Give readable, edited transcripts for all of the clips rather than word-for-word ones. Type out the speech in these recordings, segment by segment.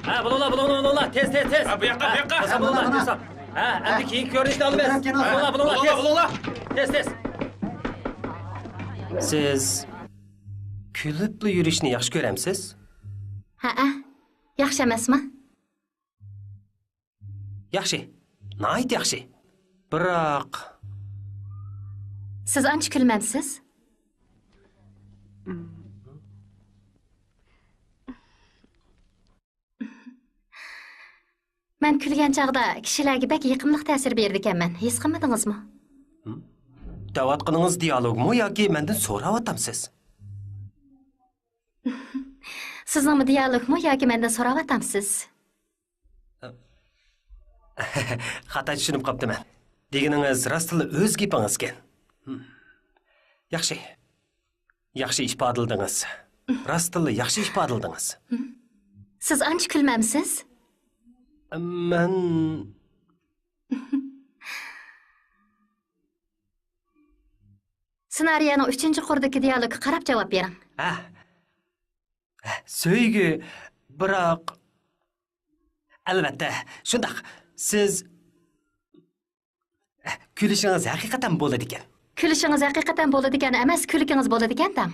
Ha, bulunla, tez. Ha, bu yakka. Bulunla. Ha, endi keyin ko'rinishni olib berasiz. Bulunla, tez. Siz kulibli yurishni yaxshi ko'ramsiz? Ha, yaxshi emasmi? Yaxshi. Nihoyat yaxshi. Biroq Siz ancha kulmamsiz? Men kulgan chaqda kishilarga bak yiqimliq ta'sir berdi ekanman. His qilmadingizmi? davatqiningiz dialogmi yoki mendan so'rayapsiz? Sizningmi dialogmi yoki mendan so'rayapsiz? Xato tushunib qoptiman. Deganingiz rostli o'z gapingiz ekan. Yaxshi. Yaxshi ifodaldingiz. Rostli yaxshi ifodaldingiz. Siz ancha kulmamsiz? Men Ssenariyoning 3-qurdagi dialogga qarab javob bering. Söygü, biroq albatta, shundaq. Siz kulishingiz haqiqatan bo'ladi ekan. Kulishingiz haqiqatan bo'ladi ekan emas, kulikingiz bo'ladi ekan-da.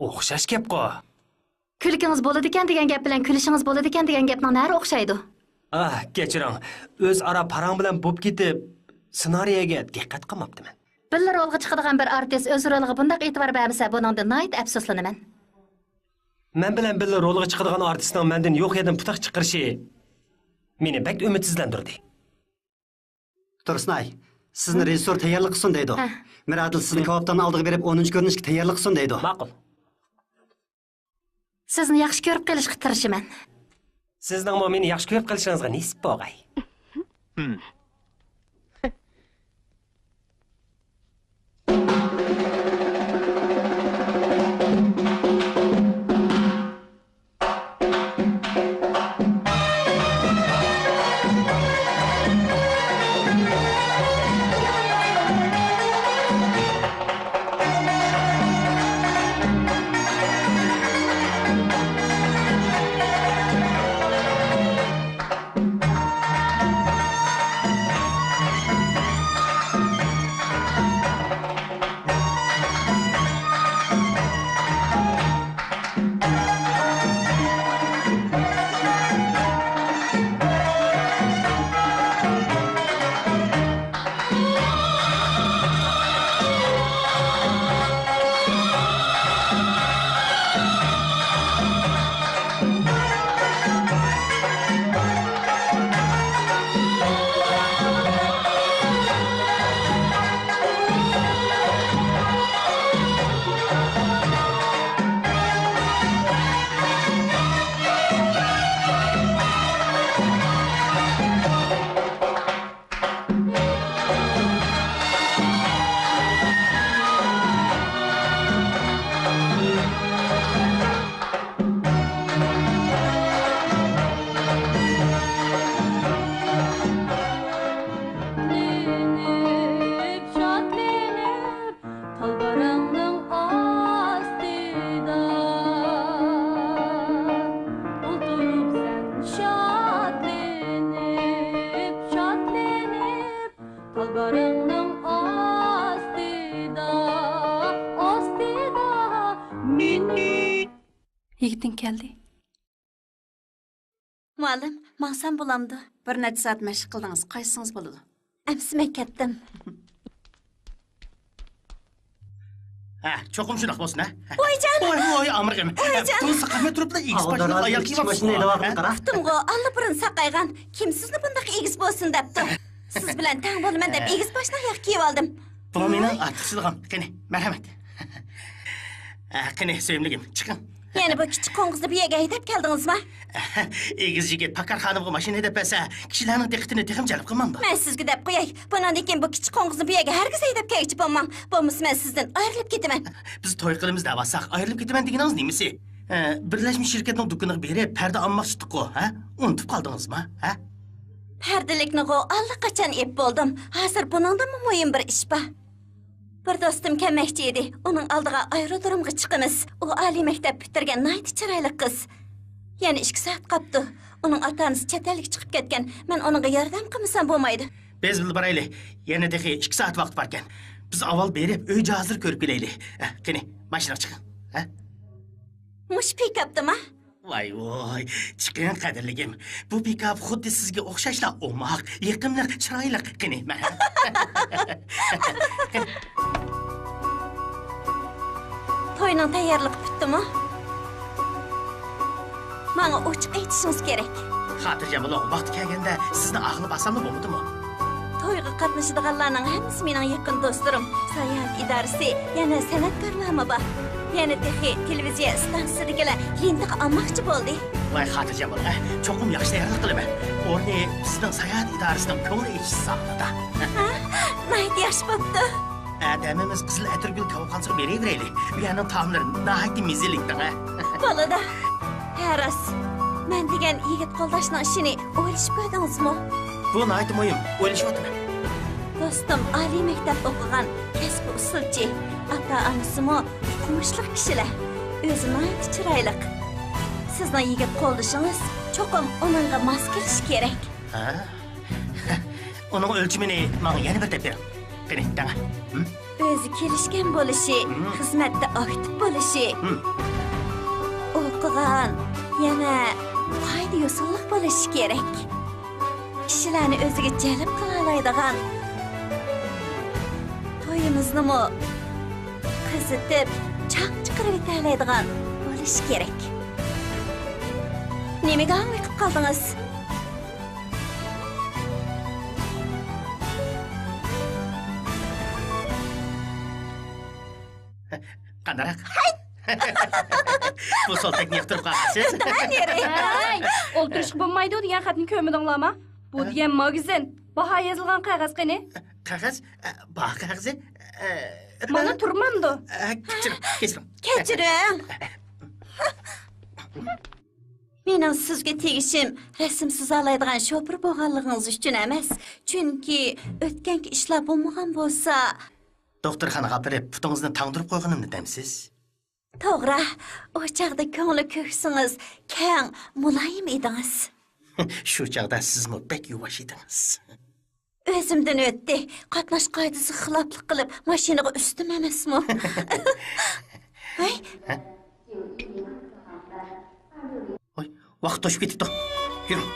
O'xshash gap-ku. Kulikingiz bo'ladi ekan degan gap bilan kulishingiz bo'ladi ekan degan gapning nari o'xshaydi. Kechiring. O'zaro parang bilan bo'lib ketib, ssenariyoga diqqat qilmabdiman. Bir rolga chiqadigan bir artist o'z roliga bunday e'tibor bermasa, buningdan nihoyat afsuslanaman. Men bilan birga rolga chiqadigan artistning mendan yo'q yerdan putaq chiqarishi meni bak umidsizlantirdi. Tursunay, sizni rejissor tayyorlik qilsin deydi. Miradil sizni kavobdan oldiga berib 10-ko'rinishga tayyorlik qilsin deydi. Ma'qul. Sizni yaxshi ko'rib qilishga tirishaman. Sizning meni yaxshi ko'rib qilishingizga nisb bo'g'ay. Yigiting keldi. Muallim, maqsam bo'lamdi. Bir necha soat mashq qildingiz, qaysingiz bo'ladi? Amsimay ketdim. Cho'qim shunaq bo'lsin, ha? Voyjon! Voy, amirgam. Pul saqamay turibdi, egiz boshini ayol kiyib olibsiz. Aftimg'o, allapurun saqaygan. Kim sizni bunday egiz bo'lsin debdi. Siz bilan tang bo'laman deb egiz boshni oyoq kiyib oldim. Bu mening ortiqchiligim. Qani, marhamat. Qani, sevimligim, chiqing. Yani bu kichik qo'ng'izni bu yerga haydab keldingizmi? Egiz yigit Pakar xonimga mashina haydab bersa, kishilarning diqqatini texim jalb qilmamdi. Men sizga deb qo'yay. Bundan keyin bu kichik qo'ng'izni bu yerga hargiz haydab kelchi bo'lmang. Bo'lmasa men sizdan ayrilib ketaman. Biz to'y qilamiz deb olsak, ayrilib ketaman deganingiz nimasi? Birlashmish shirkatning do'koniga berib, parda olmoqchidik-ku, ha? Unutib qoldingizmi, ha? Pardalikni allaqachon ep bo'ldim. Hozir buningdan muhim bir ish bor. Bir do'stim kelmoqchi edi. Uning oldiga aerodromga chiqamiz. U oliy maktab bitirgan nihoyat chiroyli qiz. Yana 2 soat qoldi. Uning ota-onasi chet elga chiqib ketgan. Men uningga yordam qilmasam bo'lmaydi. Biz bilib barayli. Yana dahi 2 soat vaqt bor ekan. Biz avval berib, uy hozir ko'rib kelaylik. Qani, mashinaga chiqing. Mush pikapdimi? Voy, chiqing qadrligim. Bu pikap xuddi sizga o'xshashla o'moq, yiqimli, chiroyli. Qani, mana. To'yning tayyorligi bitdimi? Menga ochiq aytishingiz kerak. Xotirjam bo'ling, vaqt kelganda sizni aqli basamli bo'lmadimi? To'yga qatnashadiganlarning hammasi mening yaqin do'stlarim. Sayohat idorasi, yana san'atkorlarmi bor. Yana texi televiziya stansiyasidagilar lindiq olmoqchi bo'ldi. Voy, xotirjam bo'ling. Cho'qim yaxshi tayyorlik qilaman. O'rni sizning sayohat idorasining ko'ngli ichish saqlada. Nihoyat yaxshi bo'pti. Adamimiz qizil atirgul kavobxonasiga beraveraylik. Bu yerning taomlari nihoyatda mezillikda. Bo'ladi. Haras, men degan yigit qo'ldashning ishini o'ylashib ko'rdingizmi? Bu nihoyatda muhim. O'ylashyapman. Do'stim oliy maktab o'qigan, kasbi usulchi, ota-onasimi o'qimishli kishilar. O'zi nihoyat chiroyli. Sizning yigit qo'ldashingiz cho'qim uningga mos kelishi kerak. Uning o'lchimini menga yana bir deb bering. Qani, danga. O'zi kelishgan bo'lishi, xizmatda aktiv bo'lishi, o'qigan, yana qoida usullik bo'lishi kerak. Kishilarni o'ziga jalb qila oladigan, to'yimizni qizitib, chaq chiqarib o'tadigan bo'lishi kerak. Nimaga anglay qilib qoldingiz? Qandarak? Bu soltakni yiqtirib qo'yasiz. Hey, o'ltirishib bo'lmaydi degan xatni ko'rmadinglarmi? Bu degan magazin, baho yozilgan qog'oz qani? Qog'oz? Baho qog'ozi? Mana turmamdi. Kechiring. Mening sizga tegishim rasmsiz oladigan shopir bo'lganligingiz uchun emas, chunki o'tganki ishlar bo'lmagan bo'lsa, doktorxonaga olib putingizni tangdirib qo'yganimni demsiz? to'g'ri, o chaqda ko'ngli ko'ksingiz keng, muloyim edingiz. Shu chaqda sizmi bek yuvosh edingiz. O'zimdan o'tdi. Qatnash qoidasi xiloflik qilib, mashinaga ustim emasmi? Voy, Voy, vaqt to'shib ketibdi. Yuring.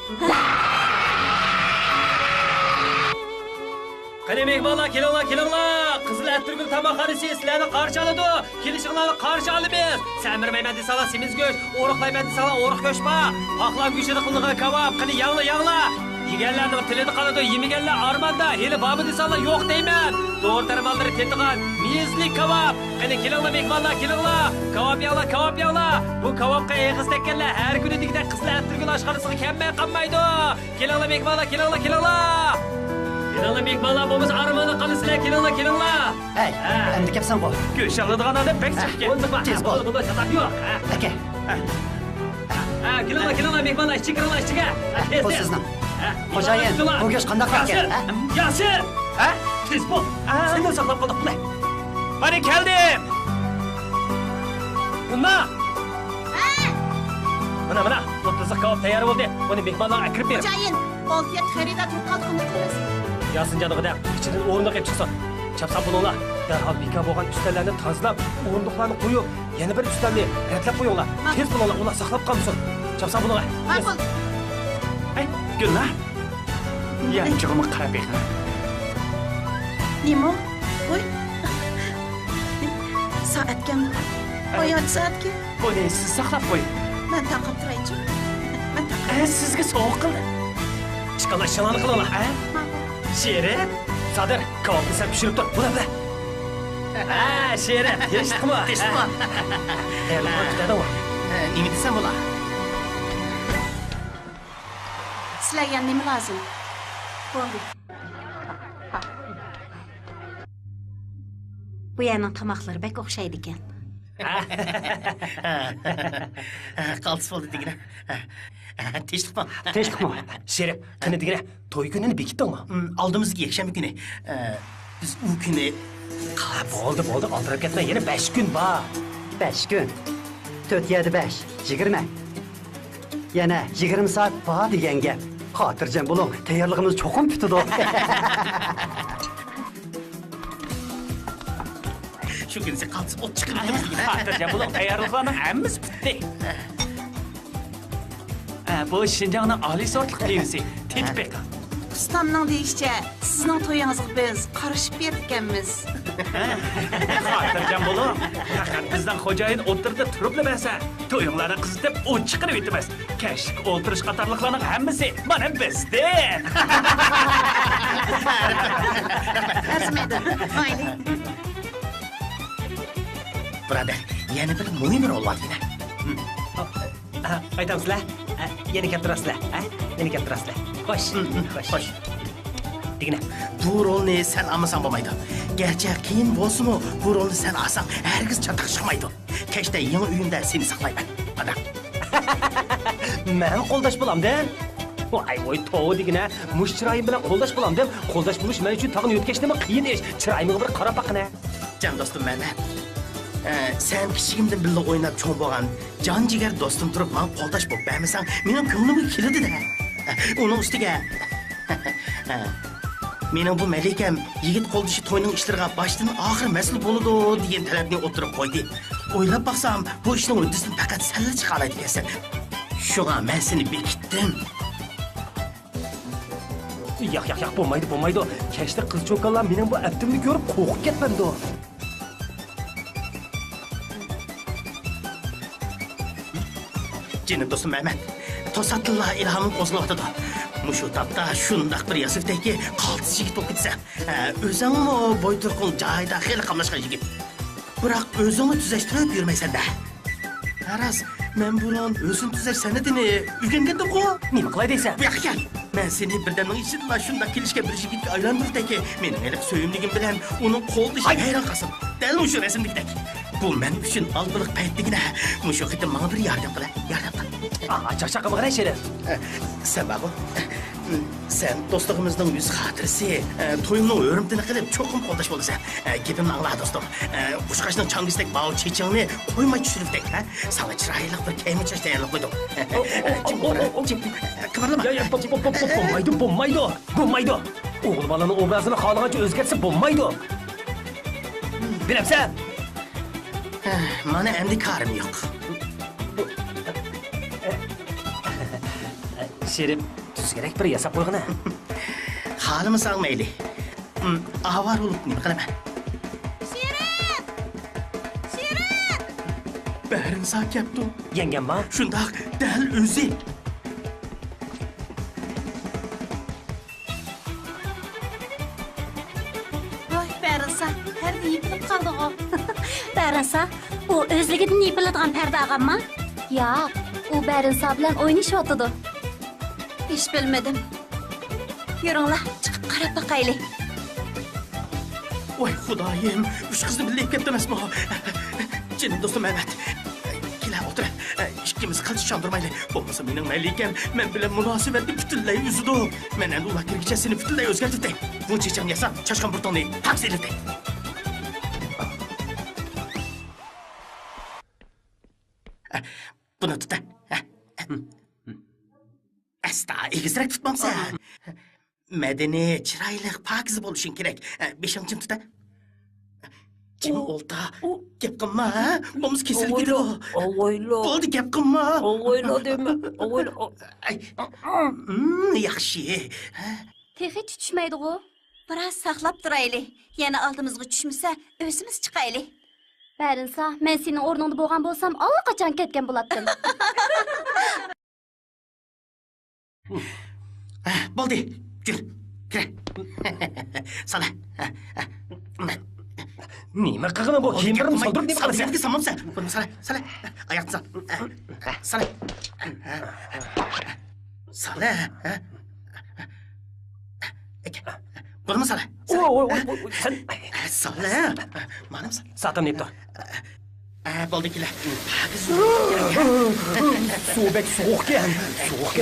Qani mehmonlar, kelinglar. Qizil atirgul tamaqxonasi sizlarni qarshi oladi. Kelishinglarni qarshi olamiz. Samirmayman desalar semiz go'sht, o'riqlayman desalar o'riq go'sht bor. Xohlab go'shtini qilgan kabob, qani yangla. Yeganlarni tilini qoladi, yemaganlar armonda. Hali bobi desalar yo'q deyman. To'g'ri tarmaldiri tetigan mezli kabob. Qani kelinglar mehmonlar, Kabob yanglar. Bu kabobga eg'iz tekkanlar har kuni degidek qizil atirgul oshxonasiga kelmay qolmaydi. Kelinglar mehmonlar, kelinglar. Kelinglar mehmonlar, bo'lmaz armonda qolasizlar, kelinglar. Hey, endi kelsan qo'y. Go'sht oladigan odam pek chiqib Tez bo'l. Bunda chatoq yo'q. Aka, Kelinglar mehmonlar, ichiga. bu sizni. Xo'jayin, bu go'sht qanday qilgan? Yasir! Tez bo'l. Seni saqlab qoldik, qulay. Mana keldim. Bunda. Mana, o'ttiz kabob tayyor bo'ldi. Buni mehmonlarga kirib ber. Xo'jayin, oltiya xarida turib qoldik qilamiz. Yasin canıgıda, ichidan o'rindiq qilib chiqsin. Chapsan bulinglar. Darhol beka bo'lgan ustallarni tozalab, o'rindiqlarni qo'yib, yana bir ustalni ratlab qo'yinglar. Tez bulinglar, ular saqlab qolmasin. Chapsan bulinglar. Ma'qul. Ay, Gullar. Ya, chig'imga qarab beqin. Nima? Qo'y. Soatga. Oyat soatga. Buni siz saqlab qo'ying. Men taqib turaychi. Sizga sovuq qildi. Chiqinglar, shalani qilinglar, ha? Sherif, Sadir, kavobni sen pishirib tur. Bula. Sherif, teshdikmi? Tayyorlanib kutadimi? Nima desam bo'lar? Sizlarga nima lozim? Bo'ldi. Bu yerning tomoqlari bek o'xshaydi ekan. Qaltis bo'ldi degina. Teshdikmi? Sherif, qani degina, to'y kunini bekitdingmi? Oldimizga yakshanba kuni. Biz u kuni Bo'ldi, oldirib ketma. Yana 5 kun bor. 5 kun. 4 7 5 20. Yana 20 saat bor degan gap. Xotirjam bo'ling, tayyorligimiz cho'qim tutadi. Shu kunsi qaltis ot chiqiramiz degan. Xotirjam bo'ling, tayyorliklarning hammasi bitdi. Bu Şinjanning oliy sortli levisi. Tinchbek. Ustamning deyishicha, sizning to'yingizga biz qarashib berganmiz. Xotirjam bo'ling. Faqat bizdan xo'jayin o'tirda turib bilmasa, to'yinglarni qizitib o't chiqarib yetamiz. Kashlik o'ltirish qatorliqlarning hammasi mana bizdan. Arzimaydi. Mayli. Birodar, yana bir muhim rol bor yana. Aytamsizlar? Yana gapirasizlar, Yana gapirasizlar. Xo'sh. Degina. Bu rolni sen almasang bo'lmaydi. Gerçi qiyin bo'lsa-mu, bu rolni sen alsang hargiz chataq chiqmaydi. Kechda yangi uyimda seni saqlayman. Ana. Men qo'ldash bo'lamda. Voy, to'g'ri degina. Mush chiroyim bilan qo'ldash bo'lamdim. Qo'ldash bo'lish men uchun tag'in yo'tkashnimi qiyin ish. Chiroyimga bir qarab baqina. Can do'stim Mehmet. Sen kichigimdan birga o'ynab cho'ng bo'lgan jon jigar do'stim turib men qo'ldash bo'lib bermasang, mening ko'nglimga keladi-da. Uning ustiga mening bu malikam yigit qo'ldishi to'yning ishlariga boshdan oxir mas'ul bo'ladi degan talabni o'tirib qo'ydi. O'ylab baqsam, bu ishning uddasidan faqat senlar chiqa oladi ekansan. Shunga men seni bekitdim. Yo'q, bo'lmaydi. Kechda qiz cho'kanlar mening bu aptimni ko'rib qo'rqib ketmandi. Canım dostum Mehmet, tosatilla ilhamım qo'zg'aldi. Mushu tapda shundaq bir yasifdagi qaltis yigit bo'lib ketsa, o'zingmi bo'yturqun joyda xeli qamlashgan yigit. Biroq o'zingni tuzashtirib yurmaysan-da. Aras, men bilan o'zim tuzash san'atini o'rgangandim-ku. Nima qilay deysan? Bu yoqqa kel. Men seni birdan ishidla shunda kelishga bir yigitga aylantirdiki, mening iliq so'yimligim bilan uning qo'ldishiga hayron qolsam. Dal o'sha rasmdagidek. Bu men uchun aldiliq paytligina. Mushu qitim menga bir yordam qil. Chaqchaq qilmag'an she'ri. Sen baqo. Sen do'stligimizning yuz xotirasi, to'yimning o'rimtini qilib cho'qim qo'ldash bo'lasan. Gapimni angla do'stim. Qushqashning changisdek bao chechingni qo'ymay tushiribdek, Sana chiroyli bir kiyim chash tayyorlab qo'ydim. Qimirlama. Bo'lmaydi. O'g'il bolaning obrazini xohlagancha o'zgartsa bo'lmaydi. Bilamsan? Mana endi karim yo'q. She'ri tuzgarak bir yasab qo'yg'ina. Halimsan mayli. Avar bo'lib nima qilaman? Shirin! Barin sağ kaptu. Yengam bor. Shundoq dal o'zi. Voy, Barinsa, her yipilib qoldi-ku. Barinsa, u o'zligidan yipiladigan parda og'ammi? Yo'q, u Barinsa bilan o'ynashyotdi. Hiç bilmedim. Yürünglar, çıkıp qarab baqayli. Voy xudoyim, uch qizni birga ketdi emasmi? Jinim do'stim Mehmet. Kela o'tir. Ikkimiz qilch chondurmayli. Bo'lmasa mening malikam men bilan munosabatni butunlay uzdi. Men endi ular kirgicha seni butunlay o'zgartirdi. Bu checham yasab, chashqon burtonni haqs elirdi. Buni tut. Asta, egizrak tutmamsan. Madaniy, chiroyli, pokiz bo'lishing kerak. Beshimchim tuta. Kim olta? Gap qilma, bo'lmasa kesilib ketadi. O'ylo. Bo'ldi, gap qilma. O'ylo dema. O'ylo. Yaxshi. Texi tushmaydi-ku. Biraz saqlab turayli. Yana oldimizga tushmasa, o'zimiz chiqayli. Barinsa, men sening o'rningda bo'lgan bo'lsam, allaqachon ketgan bo'lardim. Bo'ldi. Yur. Kir. Sala. Nima qilg'ini bu? Kiyimlarim soldirib nima Sala, qilasan? senga samamsan. Buni sala, sala. Oyoqni sal. Sala. Sala. Buni sala. Sen Sala. Manam sala. Satim deb tur. Bo'ldi kelar. Pokiz. Soğuk soğukken. Soğuk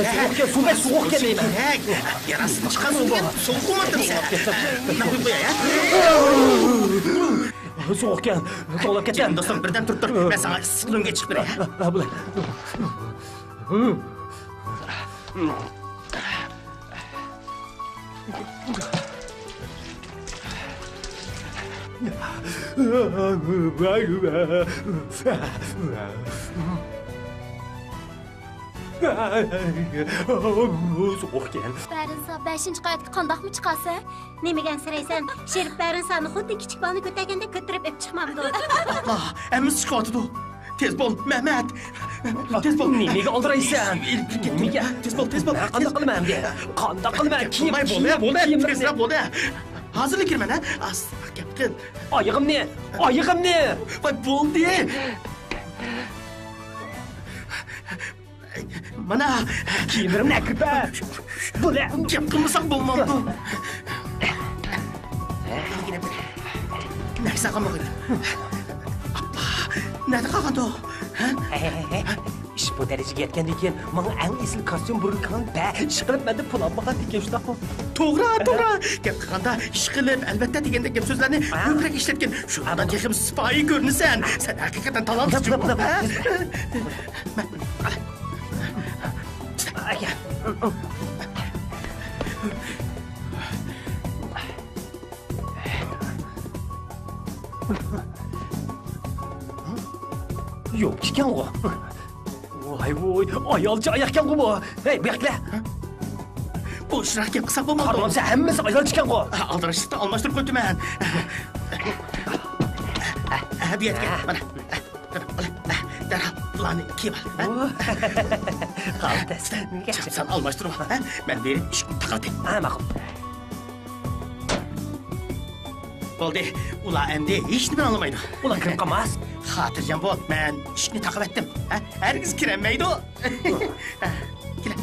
soğukken deyman. Kerak. Yarasini chiqarmagan. So'qmoqdim sen. Nima qilib qo'yay, ha? Soğukken. To'lab Jan do'stim, birdan turib tur. Men sana issiqlunga chiqib beray. Bular. Soğukken. Bərinsa 5-ci qavatga qandaqmı chiqasan? Nimaga ansiraysan? Sherif Bərinsani xuddi kichik bolani ko'targanda ko'tarib ep chiqmamdi. Allah, əmiz chiqyotidu. Tez bo'l, Mehmet. Tez bo'l. Nimaga oldiraysan? Nimaga? Tez bo'l, tez bo'l. Qanday qilman de? Qanday qilman? Bo'ldi, tezroq bo'ldi. Hozirlik kirman, ha? Asta gap qil. Oyog'imni. Voy, bo'ldi. Mana Kiyimlarimni kirpa. Bular. gap qilmasam bo'lmabdi. Narsa qilmoqdi. Nada qolgandi? Ha? Ish bu darajaga yetgandan keyin menga eng esil kostyum burkan ba ish qilib menda pul olmagan degan shunaqmi? To'g'ri. Gap qilganda ish qilib, albatta degandek gap so'zlarni ko'proq ishlatgan. Shundan texim sipoyi ko'rinasan. Sen haqiqatan talantli. Yo'q ekan u. Voy, ayolcha oyoqkan bu. Hey, bu yoqlar. Bo'shroq gap qilsa bo'lmaydi. Qarabsa hammasi ayolcha ekan bu. Aldirishni almashtirib qo'ydiman. Bu yerga mana. Darhol planni kiyib ol. Qaltas. Sen almashtirib ol. Men berib ishni taqatay. Ma'qul. Bo'ldi. Ular endi hech nima anlamaydi. Ular kirib qolmas. Xotirjam bo'l. Men ishni taqib etdim. Hargiz kirolmaydi. Kela.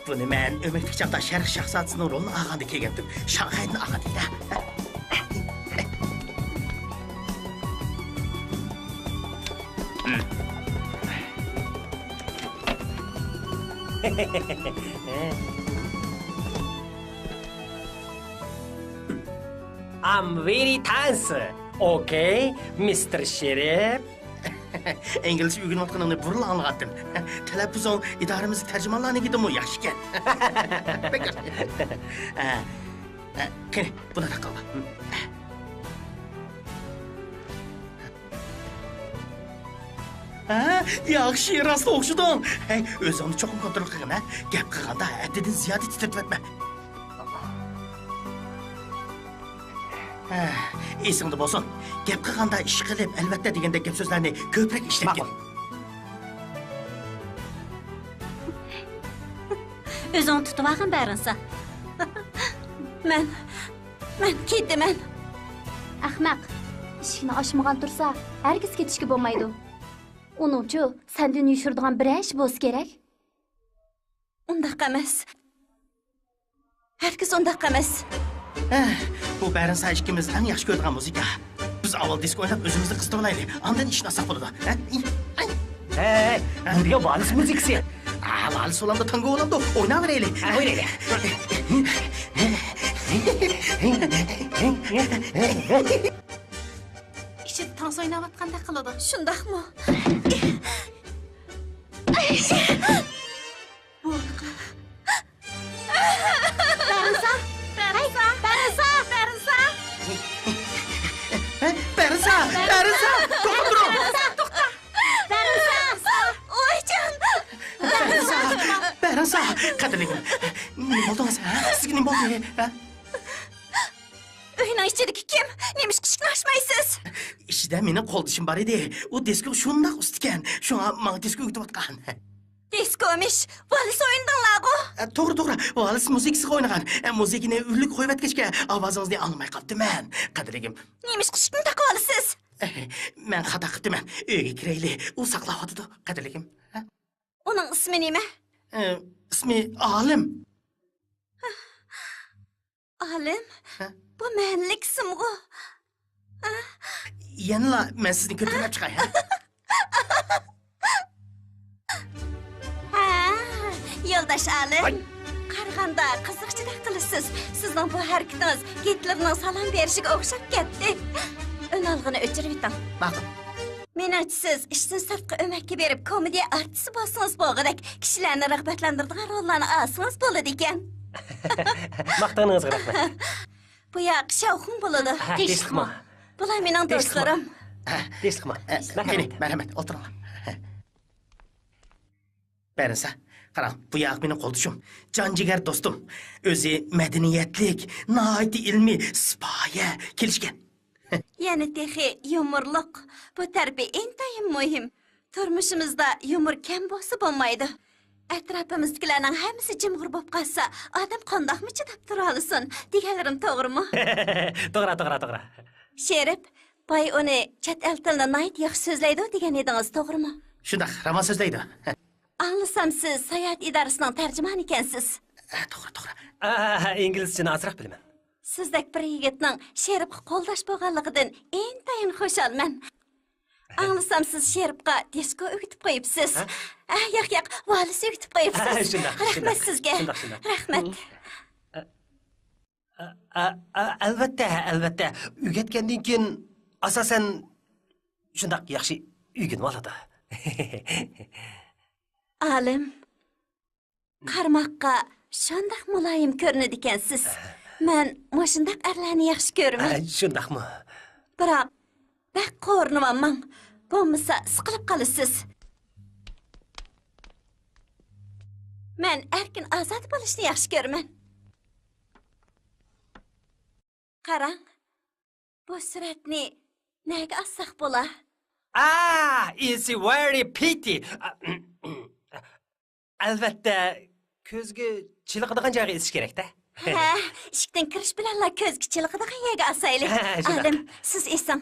Buni men umid chaqda Sharq shahzodasining rolini olganda kelgandim. Shanxayni olgan edi. I'm very thanks. Okay, Mr. Sheriff. İngilizce o'rganayotganimni burun anladim. Talaffuzing idoramizning tarjimonlarnikidanmi yaxshi ekan. Bekor. Qani, buni taqib ol. Yaxshi, rost o'xshading. Hey, o'zingni cho'qim kontrol qilgin, ha? Gap qilganda haddidan ziyoda titratib etma. Esingda bo'lsin. Gap qilganda ish qilib, albatta degandek gap so'zlarni ko'proq ishlatgin. O'zing tutib olgin Bərinsa. Men ketdim. Ahmaq. Eshikni ochmagan tursa, hargiz ketishga bo'lmaydi. Uningchi sendan yushiradigan bir ish bo'lsa kerak. Undaq emas. Hargiz undaq emas. Bu Bərinsa ikkimiz eng yaxshi ko'radigan muzika. Biz avval disko o'ynab o'zimizni qistirib olaylik. Ondan ishni olsak bo'ladi. Hey, bunga vals muzikasi. Vals olamda, tango olamda o'ynaveraylik. O'ynaylik. Ichida tons o'ynayotganda qiladi. Shundaqmi? Bərinsa! To'xtab turing! Bərinsa! Qadrligim, nima bo'ldingiz? Sizga nima bo'ldi? Uyning ichidagi kim? Nemish eshikni ochmaysiz? Ishida meni qo'ldishim bor edi. U disko shundoq ustgan. Shunga menga disko o'tayotgan. Diskomish, vals o'yindinglar-ku. To'g'ri. Vals muzikasiga o'ynagan. Muzikani urlik qo'yib atgachga ovozingizni olmay qolibdiman. Qadrligim. Nemish eshikni taqib olasiz? Men xato qilibman. Uyga kiraylik. U saqlayotdi, qadrligim. Uning ismi nima? İsmi Alim. Alim, Ha? bu mənliksimg'u. Yanıla ben sizni kötülep çıkay. Ha? Ha, yo'ldosh Alim. Qaraganda qiziqchilik qilasiz. Sizning bu harakatiniz Gitlerning salom berishiga o'xshab ketdi. Önalg'ini o'chirib yuting. Bakın. Menimcha siz ishdan sirtqa o'makka berib komediya artisti bo'lsangiz bo'lg'idek kishilarni rag'batlantiradigan rollarni olsangiz bo'ladi ekan. Maqtaningizga rahmat. Bu yoq shavqin bo'ladi. Teshqima. Bular mening do'stlarim. Teshqima. Kini, merhamet, oturun. Berinsa, qarang, bu yoq mening qo'ldishim. Can-jigar do'stim. O'zi madaniyatlik, nihoyatda ilmiy, sipoya kelishgan. Yana texi yumorliq. Bu tarbiya intayin muhim. Turmushimizda yumor kam bo'lsa bo'lmaydi. Atrofimizdagilarning hammasi jimg'ir bo'lib qolsa, odam qandoqmi chidab tura olsin? Deganlarim to'g'rimi? To'g'ri. Sherib, boy uni chet el tilida nihoyat yaxshi so'zlaydi degan edingiz, to'g'rimi? Shundoq, roman so'zlaydi. Anglasam siz sayyohat idorasining tarjimoni ekansiz. To'g'ri. Inglizchani ozroq bilaman. Sizdek bir yigitning Sheribga qo'ldosh bo'lganligidan intayin xursandman. Anglasam siz Sheribga disko o'tib qo'yibsiz. Yo'q, valisi o'tib qo'yibsiz. Rahmat sizga. Rahmat. Albatta. Uygatgandan keyin asosan shundoq yaxshi uygunib oladi. Alim, qarmoqqa shundoq muloyim ko'rinadi ekansiz. Men moshundaq arlarni yaxshi ko'raman. Shundaqmi? Biroq bak qo'rnimman. Bo'lmasa siqilib qolasiz. Men erkin ozod bo'lishni yaxshi ko'raman. Qarang, bu suratni nega olsak bo'lar? It's very pity. Albatta, ko'zga chiliqadigan joyga isish kerak-da. Ha, eshikdan kirish bilanla ko'zga chiliqadigan yerga olsaylik. Alim, siz esing.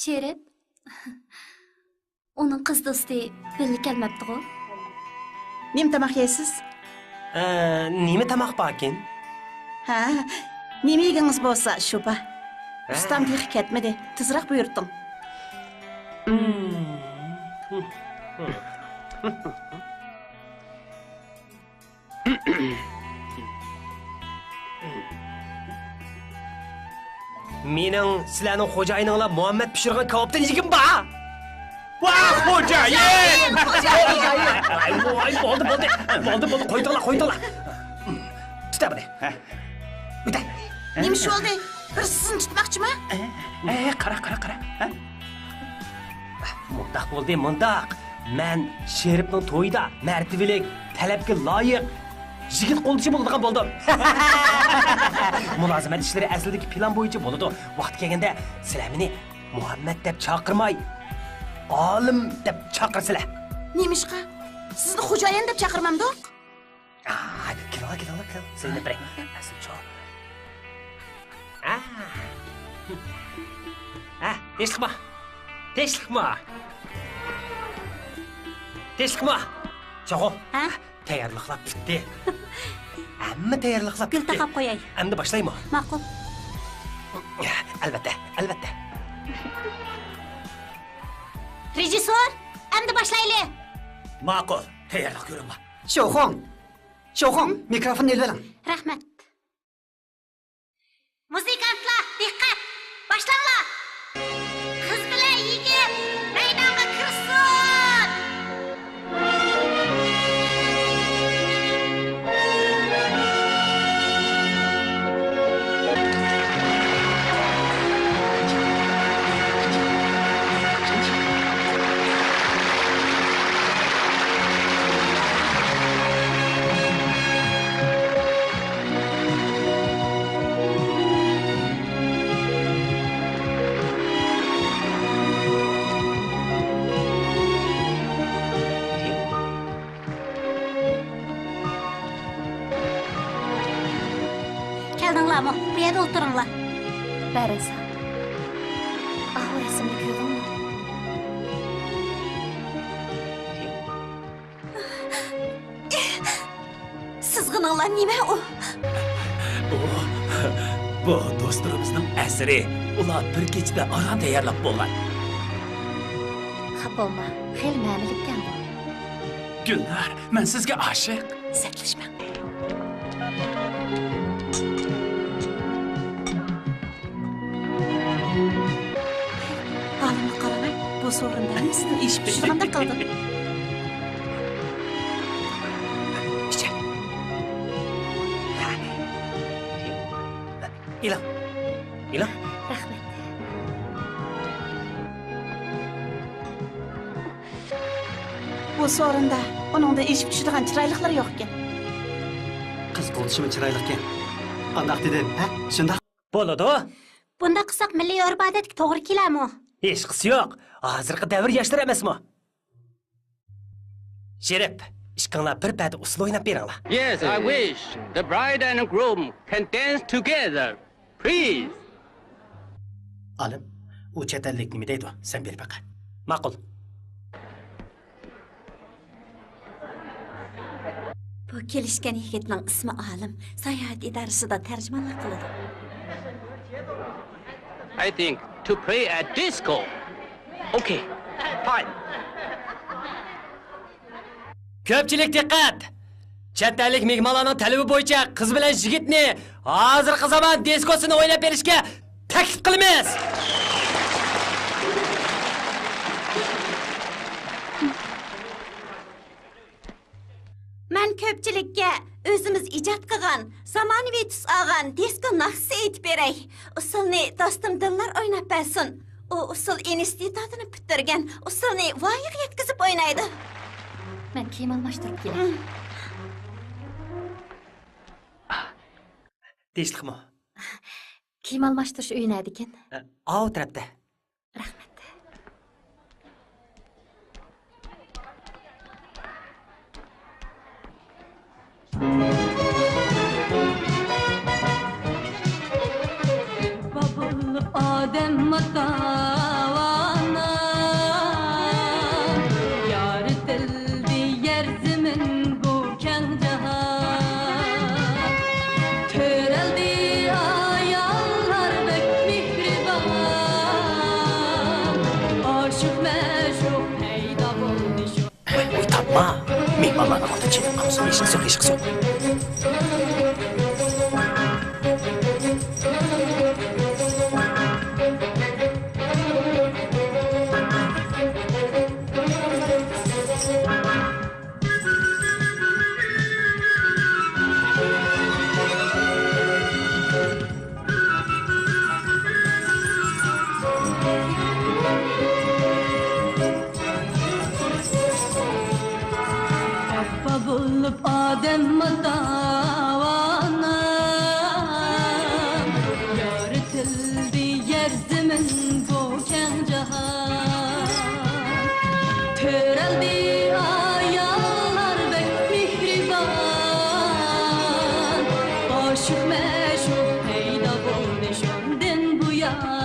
Sherib, uning qiz do'sti belli kelmabdi-ku. Nima tamoq yeysiz? Nima tamoq borkin? Ha, nima yegingiz bo'lsa, shuba. Ustam texi ketmadi. Tezroq buyurdim. Mening sizlarning xo'jayininglar Muhammad pishirgan kebabdan yegim bor. Voy, xo'jayin! Bo'ldi, qo'ydilar. Tuta buni. O'ta. Nima shu oldi? Bir sizin tutmoqchimi? Qara. Mundaq bo'ldi, mundaq. Men Sheribning to'yida martabalik, talabga loyiq yigit qo'ldishi bo'ladigan bo'ldim. Mulozimat ishlari aslidagi plan bo'yicha bo'ladi. Vaqt kelganda sizlar meni Muhammad deb chaqirmay, olim deb chaqirsizlar. Nemishqa? Sizni xo'jayin deb chaqirmamdoq? Keling. Seni biring. Asl choq. Teshqima. Cho'g'o. Tayyorliqlab bitdi. Hamma tayyorliqlab Gul bitdi. taqab qo'yay. Endi boshlaymi? Ma'qul. Albatta. Rejissor, endi boshlaylik. Ma'qul, tayyorlik ko'ringlar. Sho'xon, mikrofonni elvering. Rahmat. Muzikantlar, diqqat! Boshlanglar! Qiz bilan yigit maydonga kirsin! Keldinglarmi? Bu yerda o'tiringlar. Barasa. Resimni ko'rdingmi? Sizg'ininglar nima u? Bu do'stlarimizning asri. Ular bir kechada aran tayyorlab bo'lgan. Xafa bo'lma, xeyli ma'nilikkan bu. Gullar, men sizga oshiq. Saklashmang. Halimga qaramay, bu sovrindan sizni ish pishirganda qildim. İlan. İlan. Rahmat. Bu sovrinda uningda ish pishirgan chiroyliqlar yo'q ekan. Qiz qo'lishimi chiroyli ekan. Qandaq dedim, ha? Shundoq. Bo'ladi. Bunda qilsak milliy urf-odatga to'g'ri keladimi? Hech qisi yo'q. Hozirgi davr yoshlar emasmi? Sherif, ishqinglar bir payda usul o'ynab beringlar. Yes, I wish the bride and groom can dance together. Please. Alim, u chet ellik nima deydi? Sen ber baqa. Ma'qul. Bu kelishgan yigitning ismi Olim. Sayohat idorasida tarjimonlik qiladi. I think to play at disco. Okay. Fine. Ko'pchilik diqqat! Chet ellik mehmonlarning talabi bo'yicha qiz bilan yigitni hozirgi zamon diskosini o'ynab berishga taklif qilamiz. Men ko'pchilikka o'zimiz ijod qilgan, zamonaviy tus olgan disko naqsi aytib beray. Usulni do'stim Dillar o'ynab bersin. U usul institutini bitirgan, usulni voyaga yetkazib o'ynaydi. Men kiyim almashtirib kelay. Tinchlikmi? Kiyim almashtirish uyi naydi ekan? O tarafda. Rahmat. Babul Adem matavana yaritildi yer zemin bu keng jahan töreldi ayallar bek mihriban aşık meşuk peyda buldu şu Uy tapma. Mehmonlarni oldi chetib qolsin. Hech qisi yo'q. bulup Adem matavana yaritildi yer zemin bu keng jahan töreldi ayarlar bek mihriban aşık meşuk peyda buldu şundan bu yan.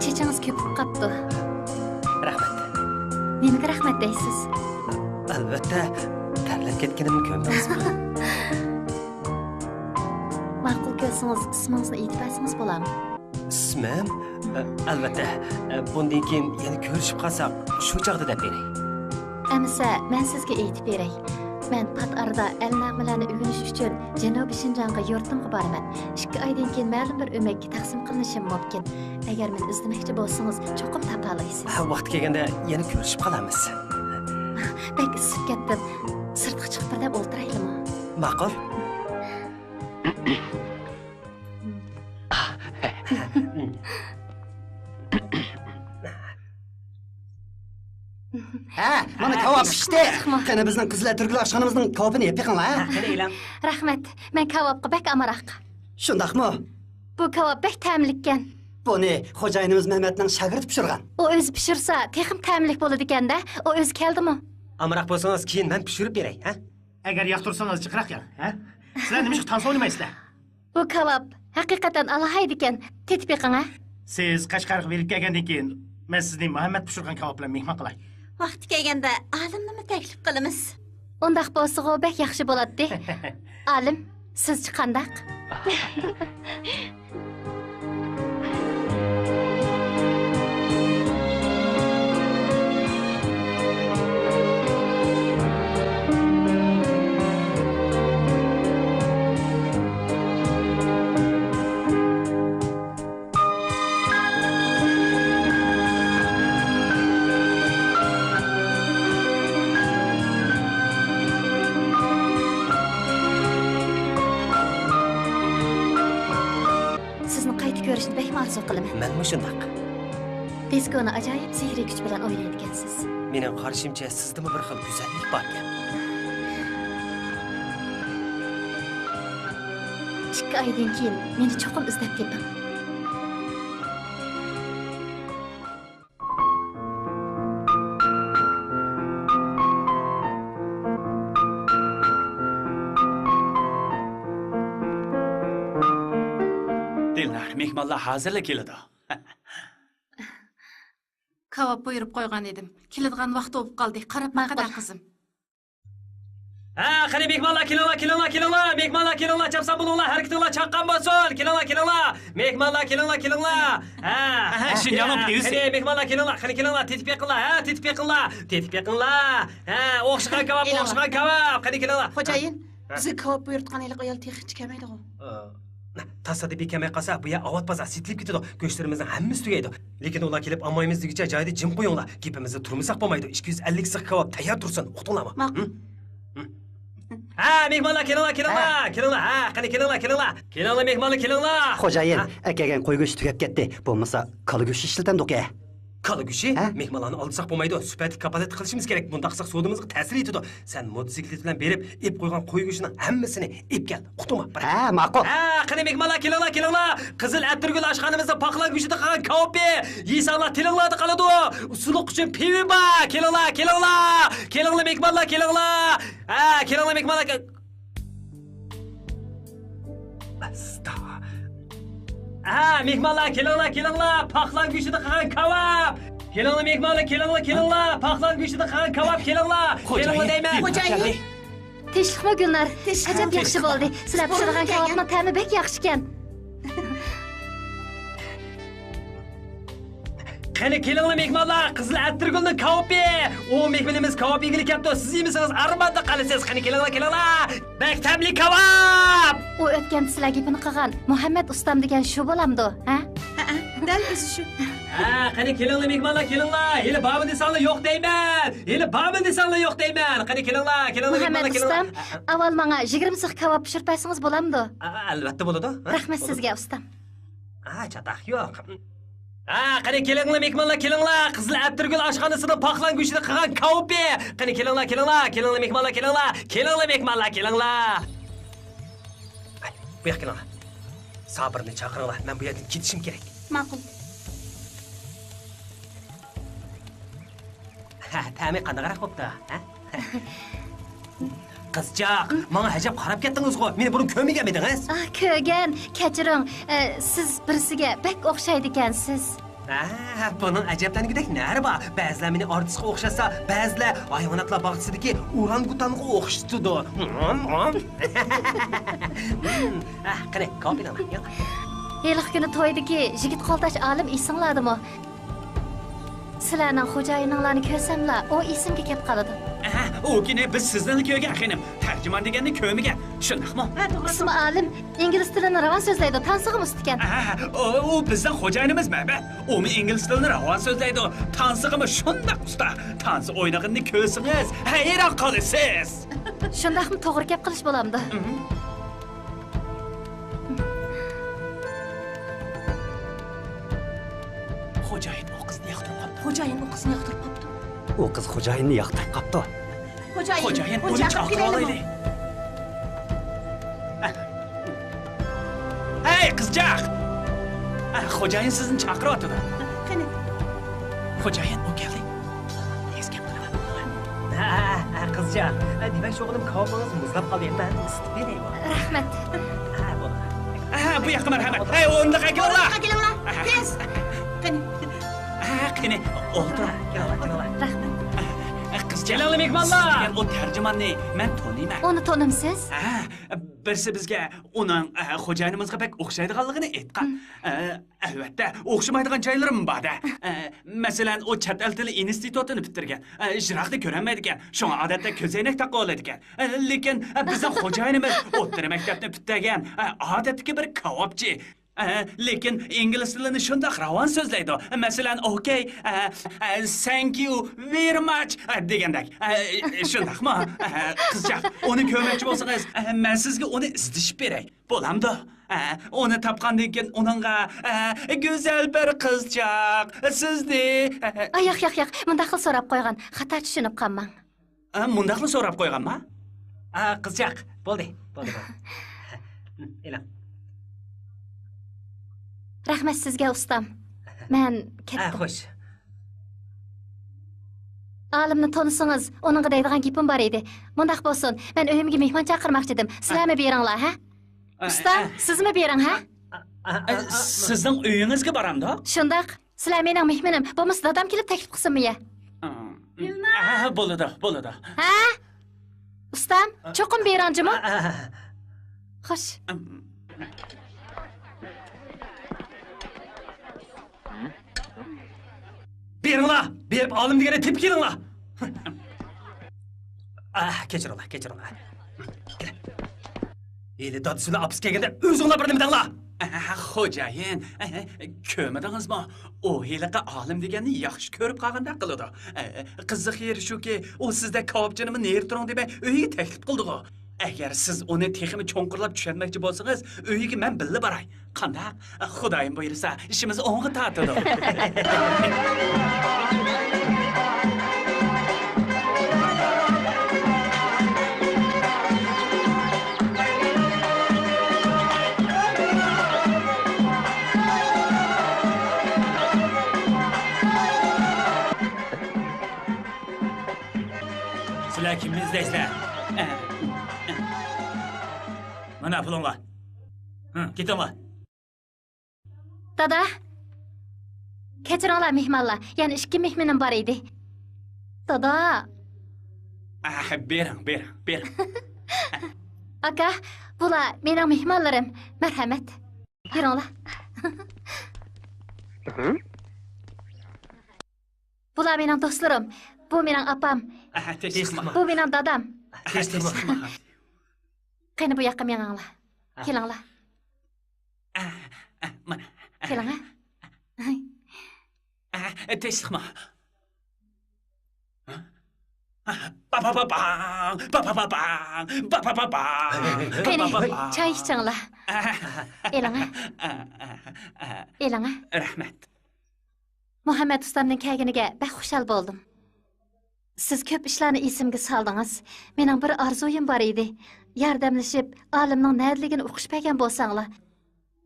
Chechangiz ko'p qapti. Rahmat. Nimaga rahmat deysiz? Albatta, terlab ketganimni ko'rdingizmi? Ma'qul ko'rsangiz ismingizni aytib bersangiz bo'ladimi? Ismim? Albatta. Bundan keyin yana ko'rishib qolsak, shu chaqda deb beray. Amsa, men sizga aytib beray. Men pat arada el-nag'malarni o'rganish uchun Janubiy Shinjonga yurtimga boraman. 2 oydan keyin ma'lum bir o'makka taqsim qilinishim mumkin. Agar meni izlamoqchi bo'lsangiz, cho'qim topa olasiz. Vaqt kelganda yana ko'rishib qolamiz. Bek isib ketdim. Sirtqa chiqib birlab o'tiraylikmi? Ma'qul. Ha, mana kavob pishdi. Qani bizning qizlar turklar oshxonamizning kavobini yeb yiqinglar, ha? Qani elam. Rahmat. Men kavobga bek amaroq. Shundaqmi? Bu kavob bek ta'mlikkan. Buni xo'jayinimiz Mehmetning shagirdi pishirgan. O o'zi pishirsa, texim ta'mlik bo'ladi ekanda. O o'zi keldimi? Amroq bo'lsangiz, keyin men pishirib beray, ha? Agar yoqtirsangiz chiqroq ya, ha? Sizlar nima ish tansa o'ynaysizlar? Bu kavob haqiqatan alohida ekan. Tetib yiqing, ha? Siz Qashqarga berib kelgandan keyin men sizning Muhammad pishirgan kavob bilan mehmon qilay. Vaqti kelganda olimni taklif qilamiz. Undaq bo'lsa, o bek yaxshi bo'ladi. Olim, sizchi qandaq? Ko'rishni bek ma'ruz qilaman. Men shundaq. Diskoni ajoyib sehriy kuch bilan o'ynaydigansiz. Mening qarashimcha sizda bir xil go'zallik bor ekan. 2 oydan keyin meni cho'qim izlab teping. Mehmonlar hozirla keladi. Kavob buyurib qo'ygan edim. Keladigan vaqt bo'lib qoldi. Qarab maqada qizim. Ha, qani mehmonlar kelinglar. Mehmonlar kelinglar, chapsan bo'linglar, harakatinglar chaqqan bo'lsin. Kelinglar. Mehmonlar kelinglar. Ha, Shinjonim tez. Qani mehmonlar kelinglar, tetib yiqinglar. Ha, tetib yiqinglar. Ha, o'xshagan kavob. Qani kelinglar. Xo'jayin, bizga kavob buyurtgan ayol texnik kelmaydi. Tasodifiy kelmay qolsa, bu ya avot bazar sitilib ketadi. Go'shtlarimizning hammasi tugaydi. Lekin ular kelib olmaymiz deguncha joyida jim qo'yinglar. Gapimizni turmasak bo'lmaydi. 250 siq kavob tayyor tursin. Uqtinglarmi? Ma'qul. Ha, mehmonlar kelinglar. Ha, qani kelinglar. Kelinglar mehmonlar kelinglar. Xo'jayin, akagan qo'y go'shti tugab ketdi. Bo'lmasa, kala go'shti ishlatamiz aka. Kala go'shti? Mehmonlarni olsak bo'lmaydi. Sifatli kapolat qilishimiz kerak. Bunda qilsak sodimizga ta'sir etadi. Sen motosiklet bilan berib, ep qo'ygan qo'y go'shtining hammasini ep kel. Uqdingmi? Ha, ma'qul. Ha, qani mehmonlar kelinglar. Qizil atirgul oshxonamizda paqlan go'shti qilgan kavobi. Yeysanlar tilinglarda qoladi. Suluq uchun pivi bor. Kelinglar mehmonlar kelinglar. Ha, kelinglar mehmonlar. Basta. Ha, mehmonlar kelinglar. Paqlan go'shti qilgan kavob. Kelinglar mehmonlar kelinglar. Paqlan go'shti qilgan kavob kelinglar. Kelinglar deyman. Xo'jayin. Tinchlikmi Gulnar? Ajab yaxshi bo'ldi. Sizlar pishirgan kavobning ta'mi bek yaxshi ekan. Qani kelinglar mehmonlar, Qizil Atirgulning kavobi. O mehmonimiz kavob yegili kelibdi. Siz yemisiniz? Armonda qolasiz. Qani kelinglar. Maktabli kavob. u o'tgan sizlar gapini qilgan Muhammad ustam degan shu bo'lamdi, ha? Dal o'zi shu. Qani kelinglar mehmonlar, kelinglar. Hali bormi desanglar yo'q deyman. Hali bormi desanglar yo'q deyman. Qani kelinglar Muhammad ustam, avval menga 20 six kavob pishirpaysiz bo'lamdi? Albatta bo'ladi. Rahmat sizga ustam. Chataq yo'q. Qani kelinglar mehmonlar, kelinglar. Qizil Atirgul oshxonasining paqlan go'shtini qilgan kavobi. Qani kelinglar. Kelinglar mehmonlar, kelinglar. Kelinglar. Bu yoqqa kelinglar. Sabrni chaqiringlar. Men bu yerdan ketishim kerak. Ma'qul. Ta'mi qanaqaroq bo'pti, ha? Qizchaq, menga ajab qarab ketdingiz-ku. Meni buni ko'rmaganmidingiz? Ko'rgan, kechiring. Siz birisiga bak o'xshaydi ekansiz. Bunun ajablanigidek nari bor. Ba'zilar meni artistga o'xshasa, ba'zilar hayvonotlar bog'chasidagi orangutanga o'xshatadi. Qani, kopinaman. Yiliq kuni to'ydagi yigit qoltash olim esingladimi? Sizlarning xo'jayininglarni ko'rsamlar, o esimga kelib qoladi. O kuni biz sizni ko'rgan xonim. Tarjimon deganni ko'rmagan. Shundaqmi? Ismi olim, ingliz tilini ravon so'zlaydi, tansig'im ustikan. O bizdan xo'jayinimiz ma'ba. U ingliz tilini ravon so'zlaydi. Tansig'imi shundaq usta. Tansi o'ynag'ini ko'rsangiz, hayron qolasiz. Shundaqmi to'g'ri gap qilish bo'lamdi. Xo'jayin o qizni yoqtirib qopti. Xo'jayin o qizni yoqtirib qopti. U qiz xo'jayinni yoqtirib qopti. Xo'jayin uni chaqirib olaylik. Hey qizchaq. Xo'jayin sizni chaqiryapti. Qani. Xo'jayin o keldi. Qizchaq, demak o'g'lim kavobingiz muzlab qoldi. Men isitib beraymi? Rahmat. Bu yoqqa marhamat. Hey, o'nda kelinglar. Tez. Qani. Qani, o'ltir. Rahmat. Kelinglar mehmonlar. O tarjimonni men taniyman. Uni tanimsiz? Birisi bizga uning xo'jayinimizga pek o'xshaydiganligini aytgan. Albatta, o'xshamaydigan joylarim bor-da. Masalan, o chet el tili institutini bitirgan. Ijroqda ko'rinmaydi ekan. Shunga odatda ko'zoynak taqib oladi ekan. Lekin bizning xo'jayinimiz o'rta maktabni bitirgan. Odatdagi bir kavobchi. Lekin ingliz tilini shundoq ravon so'zlaydi. Masalan, okay, thank you very much degandak. Shundaqmi? Qizchaq, uni ko'rmoqchi bo'lsangiz, men sizga uni izdishib beray. Bo'lamdi? Uni topgandan keyin uningga go'zal bir qizchaq, sizni Yo'q. Mundaq qil so'rab qo'ygan. Xato tushunib qolmang. Mundaq qil so'rab qo'yganmi? Qizchaq, bo'ldi. Elam. Rahmat sizga ustam. Men ketdim. Xo'sh. Olimni tonisangiz, uningga deydigan gapim bor edi. Mundaq bo'lsin, men uyimga mehmon chaqirmoqchi edim. Sizlarmi beringlar, ha? Ustam, sizmi bering, ha? Sizning uyingizga boramda? Shundaq. Sizlar mening mehmonim. Bo'lmasa dadam kelib taklif qilsinmi-ya? Bo'ladi. Ha? Ustam, cho'qim beranjimi? Xo'sh. Beringlar, berib olim degani tep kelinglar. Kechiringlar. Eli dadisini apis kelganda o'zinglar bir nima denglar. Xo'jayin, ko'rmadingizmi? O hiliqa olim deganni yaxshi ko'rib qolgandek qiladi. Qiziq yeri shuki, u sizda kavobchinimi nertiring deb uyiga taklif qildi-ku. Agar siz uni texmi cho'nqirlab tushunmoqchi bo'lsangiz, uyiga men billa boray. Qanday? Xudoyim buyursa, ishimiz o'ng'i tortadi. Sizlar kimni izlaysizlar? Mana pulinglar. Ketinglar. Dada. Kechiringlar mehmonlar. Yana 2 mehmonim bor edi. Dada. Bering. Aka, bular mening mehmonlarim. Marhamat. Yuringlar. Bular mening do'stlarim. Bu mening opam. Teşekkür. Bu mening dadam. Teşekkür. Qani bu yoqqa meninglar. Kelinglar. Mana. Keling. Teşekkür. Ba ba ba bang, ba ba ba bang, ba ba ba bang. Qani choy ichinglar. Eling. Eling. Rahmat. Muhammad ustamning kelganiga bak xushal bo'ldim. Siz ko'p ishlarni esimga soldingiz. Mening bir orzuyim bor edi. Yordamlashib, olimning nədligini o'qish bergan bo'lsanglar.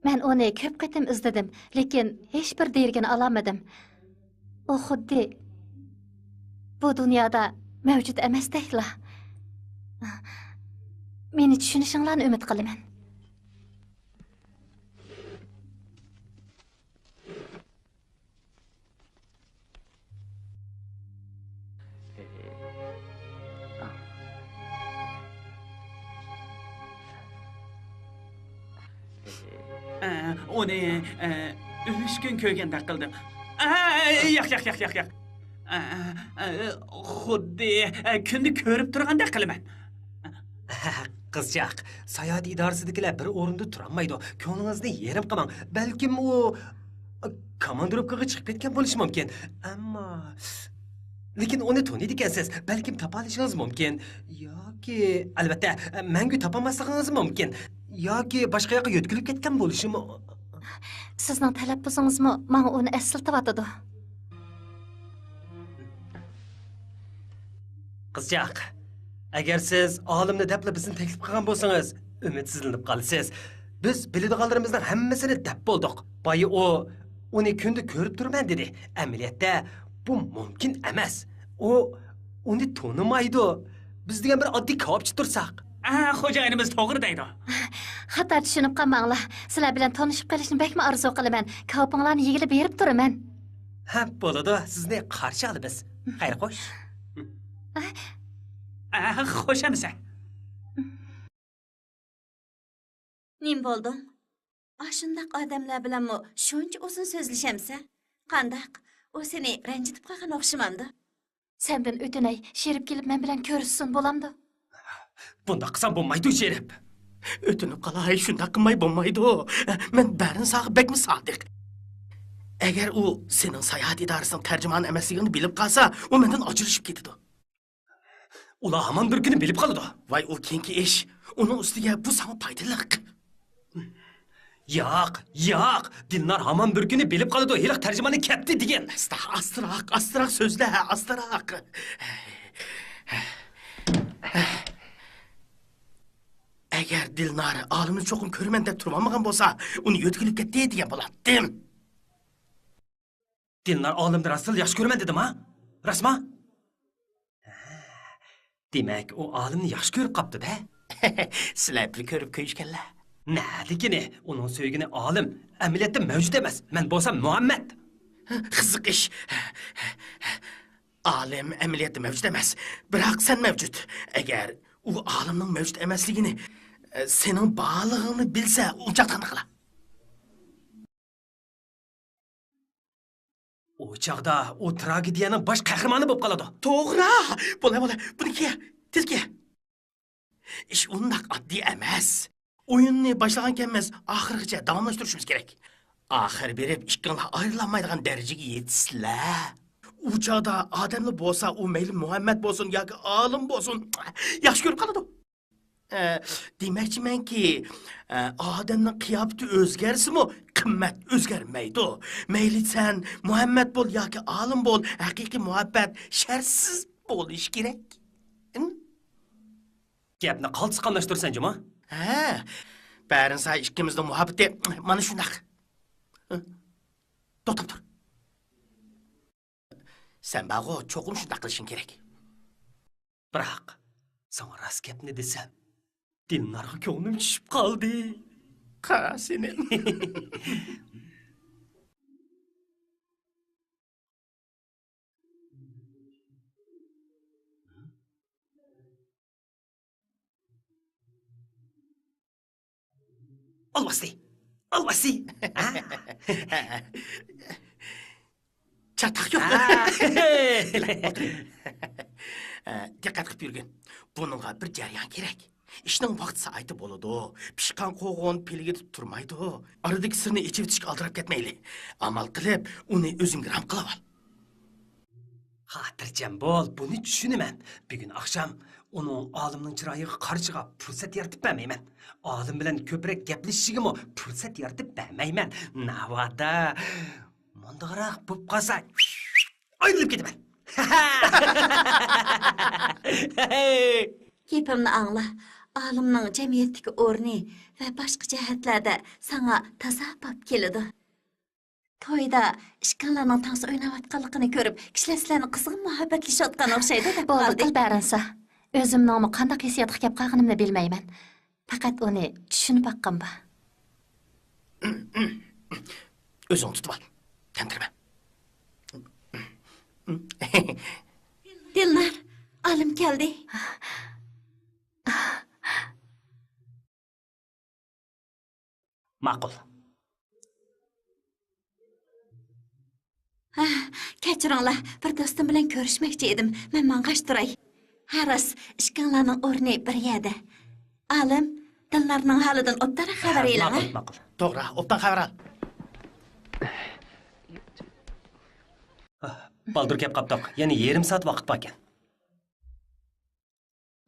Men uni ko'p qatim izladim, lekin hech bir dergini olamadim. U xuddi bu dunyoda mavjud emasdeklar. Meni tushunishinglarni umid qilaman. Uni 3 kun ko'rganda qildim. Yo'q. Xuddi kunni ko'rib turgandek qilaman. Qizchaq, sayohat idorasidagilar bir o'rinda turolmaydi. Ko'nglingizni yerim qilmang. Balkim u komandirovkaga chiqib ketgan bo'lishi mumkin. Ammo lekin uni taniydi ekansiz. Balkim topa olishingiz mumkin. Yoki albatta mangu topolmasligingiz mumkin. Yoki boshqa yoqqa yo'tkilib ketgan bo'lishi mumkin. Sizning talaffuzingizmi menga uni eslatib Qizchaq, agar siz olimni debla bizni taklif qilgan bo'lsangiz, umidsizlanib qolasiz. Biz biladiganlarimizning hammasini deb bo'ldik. Boyi uni kunda ko'rib turman dedi. Amaliyotda bu mumkin emas. Uni tonimaydi. Biz degan bir oddiy kavobchi tursak. Xo'jayinimiz to'g'ri deydi. Xato tushunib qolmanglar. Sizlar bilan tanishib qolishni bekmi orzu qilaman. Kavobinglarni yigilib berib turaman. Ha, bo'ladi. Sizni qarshi olamiz. Xayr xo'sh. Xo'shamisa. Nim bo'ldim? Shundaq odamlar bilanmi shuncha uzun so'zlashamsa? Qandaq? U seni ranjitib qolgan o'xshamamdi. Sendan o'tinay, Sherib kelib men bilan ko'rishsin bo'lamdi. Bunda qilsam bo'lmaydi, Sherib. O'tinib qalay, shundoq qilmay bo'lmaydi. Men barin sog'i bekmi sodiq. Agar u sening sayohat idorasining tarjimoni emasligini bilib qolsa, u mendan ajrashib ketadi. Ular hamon bir kuni bilib qoladi. Voy, u keyingi ish. Uning ustiga bu sana foydali. Yo'q. Dilnar hamon bir kuni bilib qoladi. Hiliq tarjimani ketdi degan. Astroq so'zla, astroq. Agar Dilnar olimni cho'qim ko'raman deb turmagan bo'lsa, uni yo'tkilib ketdi degan bo'lardim. Dilnar olimni rasul yaxshi ko'raman dedim, ha? Rasma? Demak, u olimni yaxshi ko'rib qopti-da. Sizlar bir ko'rib ko'yishganlar. Naligini, uning so'ygini olim amaliyotda mavjud emas. Men bo'lsam Muhammad. Qiziq ish. Olim amaliyotda mavjud emas, biroq sen mavjud. Agar u olimning mavjud emasligini, sening borlig'ingni bilsa, unchaqdan qila. O chaqda u tragediyaning bosh qahramoni bo'lib qoladi. To'g'ri. Bo'la. Buniki tezga. Ish undaq oddiy emas. O'yinni boshlaganmiz, oxirigacha davomlashtirishimiz kerak. Oxir berib ikkinglar ayrilmaydigan darajaga yetisizlar. U chaqda odamlar bo'lsa, u mayli Muhammad bo'lsin yoki olim bo'lsin, yaxshi ko'rib qoladi. Demakchimanki, odamning qiyofati o'zgarsa-mu, qimmat o'zgarmaydi. Mayli sen Muhammad bo'l yoki olim bo'l, haqiqiy muhabbat shartsiz bo'lish kerak. Gapni qaltisqonlashtirsan, juma? Barin say ikkimizning muhabbati mana shunaq. To'xtab tur. Sen bag'o cho'qim shunday qilishing kerak. Biroq, sen rost gapni desam, Dilnorga ko'nglim tushib qoldi. Qara seni. Olmasdi. Çatak yok. Ha. Dikkat qilib yurgin. Buningga bir jarayon kerak. Ishning vaqti saati bo'ladi. Pishqan qo'g'on peliga turmaydi. Aradagi sirni ichib o'tishga aldirab ketmayli. Amal qilib, uni o'zing ram qilib ol. Xotirjam bo'l, buni tushunaman. Bugun oqshom uning olimning chiroyiga qarshiga fursat yaratib bermayman. Olim bilan ko'proq gaplashishigimi fursat yaratib bermayman. Navada mundoqroq bo'lib qolsa, ayrilib ketaman. Gepimni angla. Olimning jamiyatdagi o'rni va boshqa jihatlarda sana toza pop keladi. To'yda ishqanlarning tansi o'ynayotganligini ko'rib, kishilar sizlarni qizg'in muhabbatlashayotgan o'xshaydi deb Bo'ldi, qoldi. qil barinsa. O'zimni qanday hissiyotga kelib qolganimni bilmayman. Faqat uni tushunib baqqan ba. O'zing tutib ol. Tantirma. Dilnar, olim keldi. Ma'qul. Kechiringlar, bir do'stim bilan ko'rishmoqchi edim. Men mang'ash turay. Haras, ishqanlarning o'rni bir yerda. Olim, Dillarning holidan obdara xabar eling. Ma'qul. To'g'ri, obdan xabar ol. Baldur kelib qopdiq. Ya'ni yarim soat vaqt bor ekan.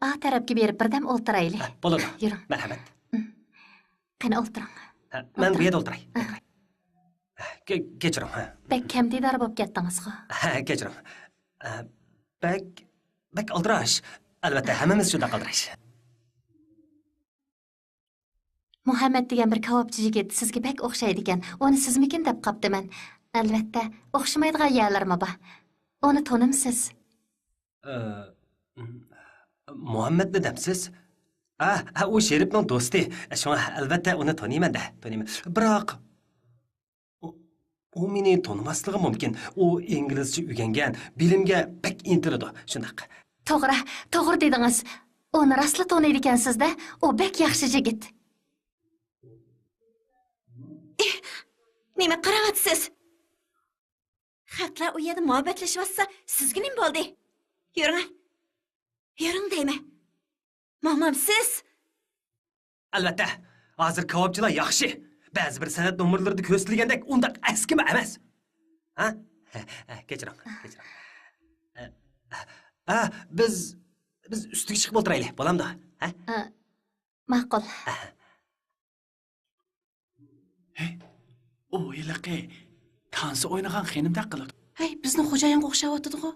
A tarafga berib birdam o'ltirayli. Bo'ladi. Yuring. Marhamat. Qani o'ltiring. Men bu yerda o'ltiray. Kechiring. Bek kamdidor bo'lib ketdingiz-ku. Kechiring. Bek aldirash. Albatta, hammamiz shunda qaldirash. Muhammad degan bir kavobchi yigit sizga bek o'xshaydi ekan. Uni sizmikin deb qopdiman. Albatta, o'xshamaydigan yerlarmi bor? Uni tanimsiz? Muhammad dedimsiz? U Sherifning do'sti. Shunga albatta uni taniyman-da, taniyman. Biroq u meni tanimasligi mumkin. U inglizcha o'rgangan, bilimga bek intiladi, shundaq. To'g'ri dedingiz. Uni rostla taniydi ekansiz-da. U bek yaxshi yigit. Nima qarayapsiz? Xatlar u yerda muhabbatlashyapsa, sizga nima bo'ldi? Yuring. Yuring deyman. Mamam siz? Albatta, hozir kavobchilar yaxshi. Ba'zi bir san'at nomerlarida ko'rsatilgandek undaq askima emas. Ha? Kechiring. Biz ustiga chiqib o'tiraylik, bo'lamdi? Ha? Ma'qul. O yiliqi tansi o'ynagan xenimdaq qiladi. Hey, bizni xo'jayinga o'xshayotdi-ku.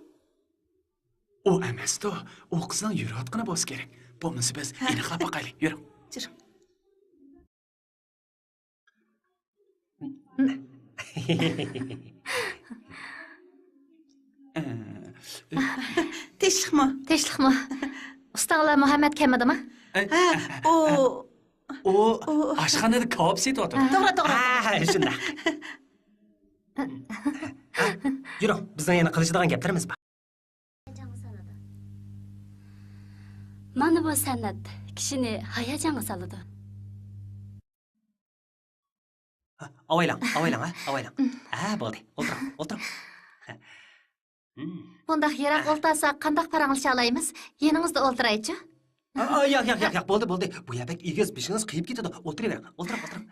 O emasdi, u qizning yurayotgani bo'lsa kerak. Bo'lmasa biz aniqlab boqaylik. Yuring. Tinchlikmi? Ustalar Muhammad kelmadimi? O oshxonada kavob setyapti. To'g'ri. Shunday. Yuring, bizning yana qilishadigan gaplarimiz bor. Mana bu san'at kishini hayajonga soladi. Avaylang. Bo'ldi. O'tiring. Bundaq yiroq o'ltirsa qanday paranglasha olamiz? Yeningizda o'ltiraychi. Yo'q, bo'ldi. Bu yabak egiz beshingiz qiyib ketadi. O'tiravering. O'tiring.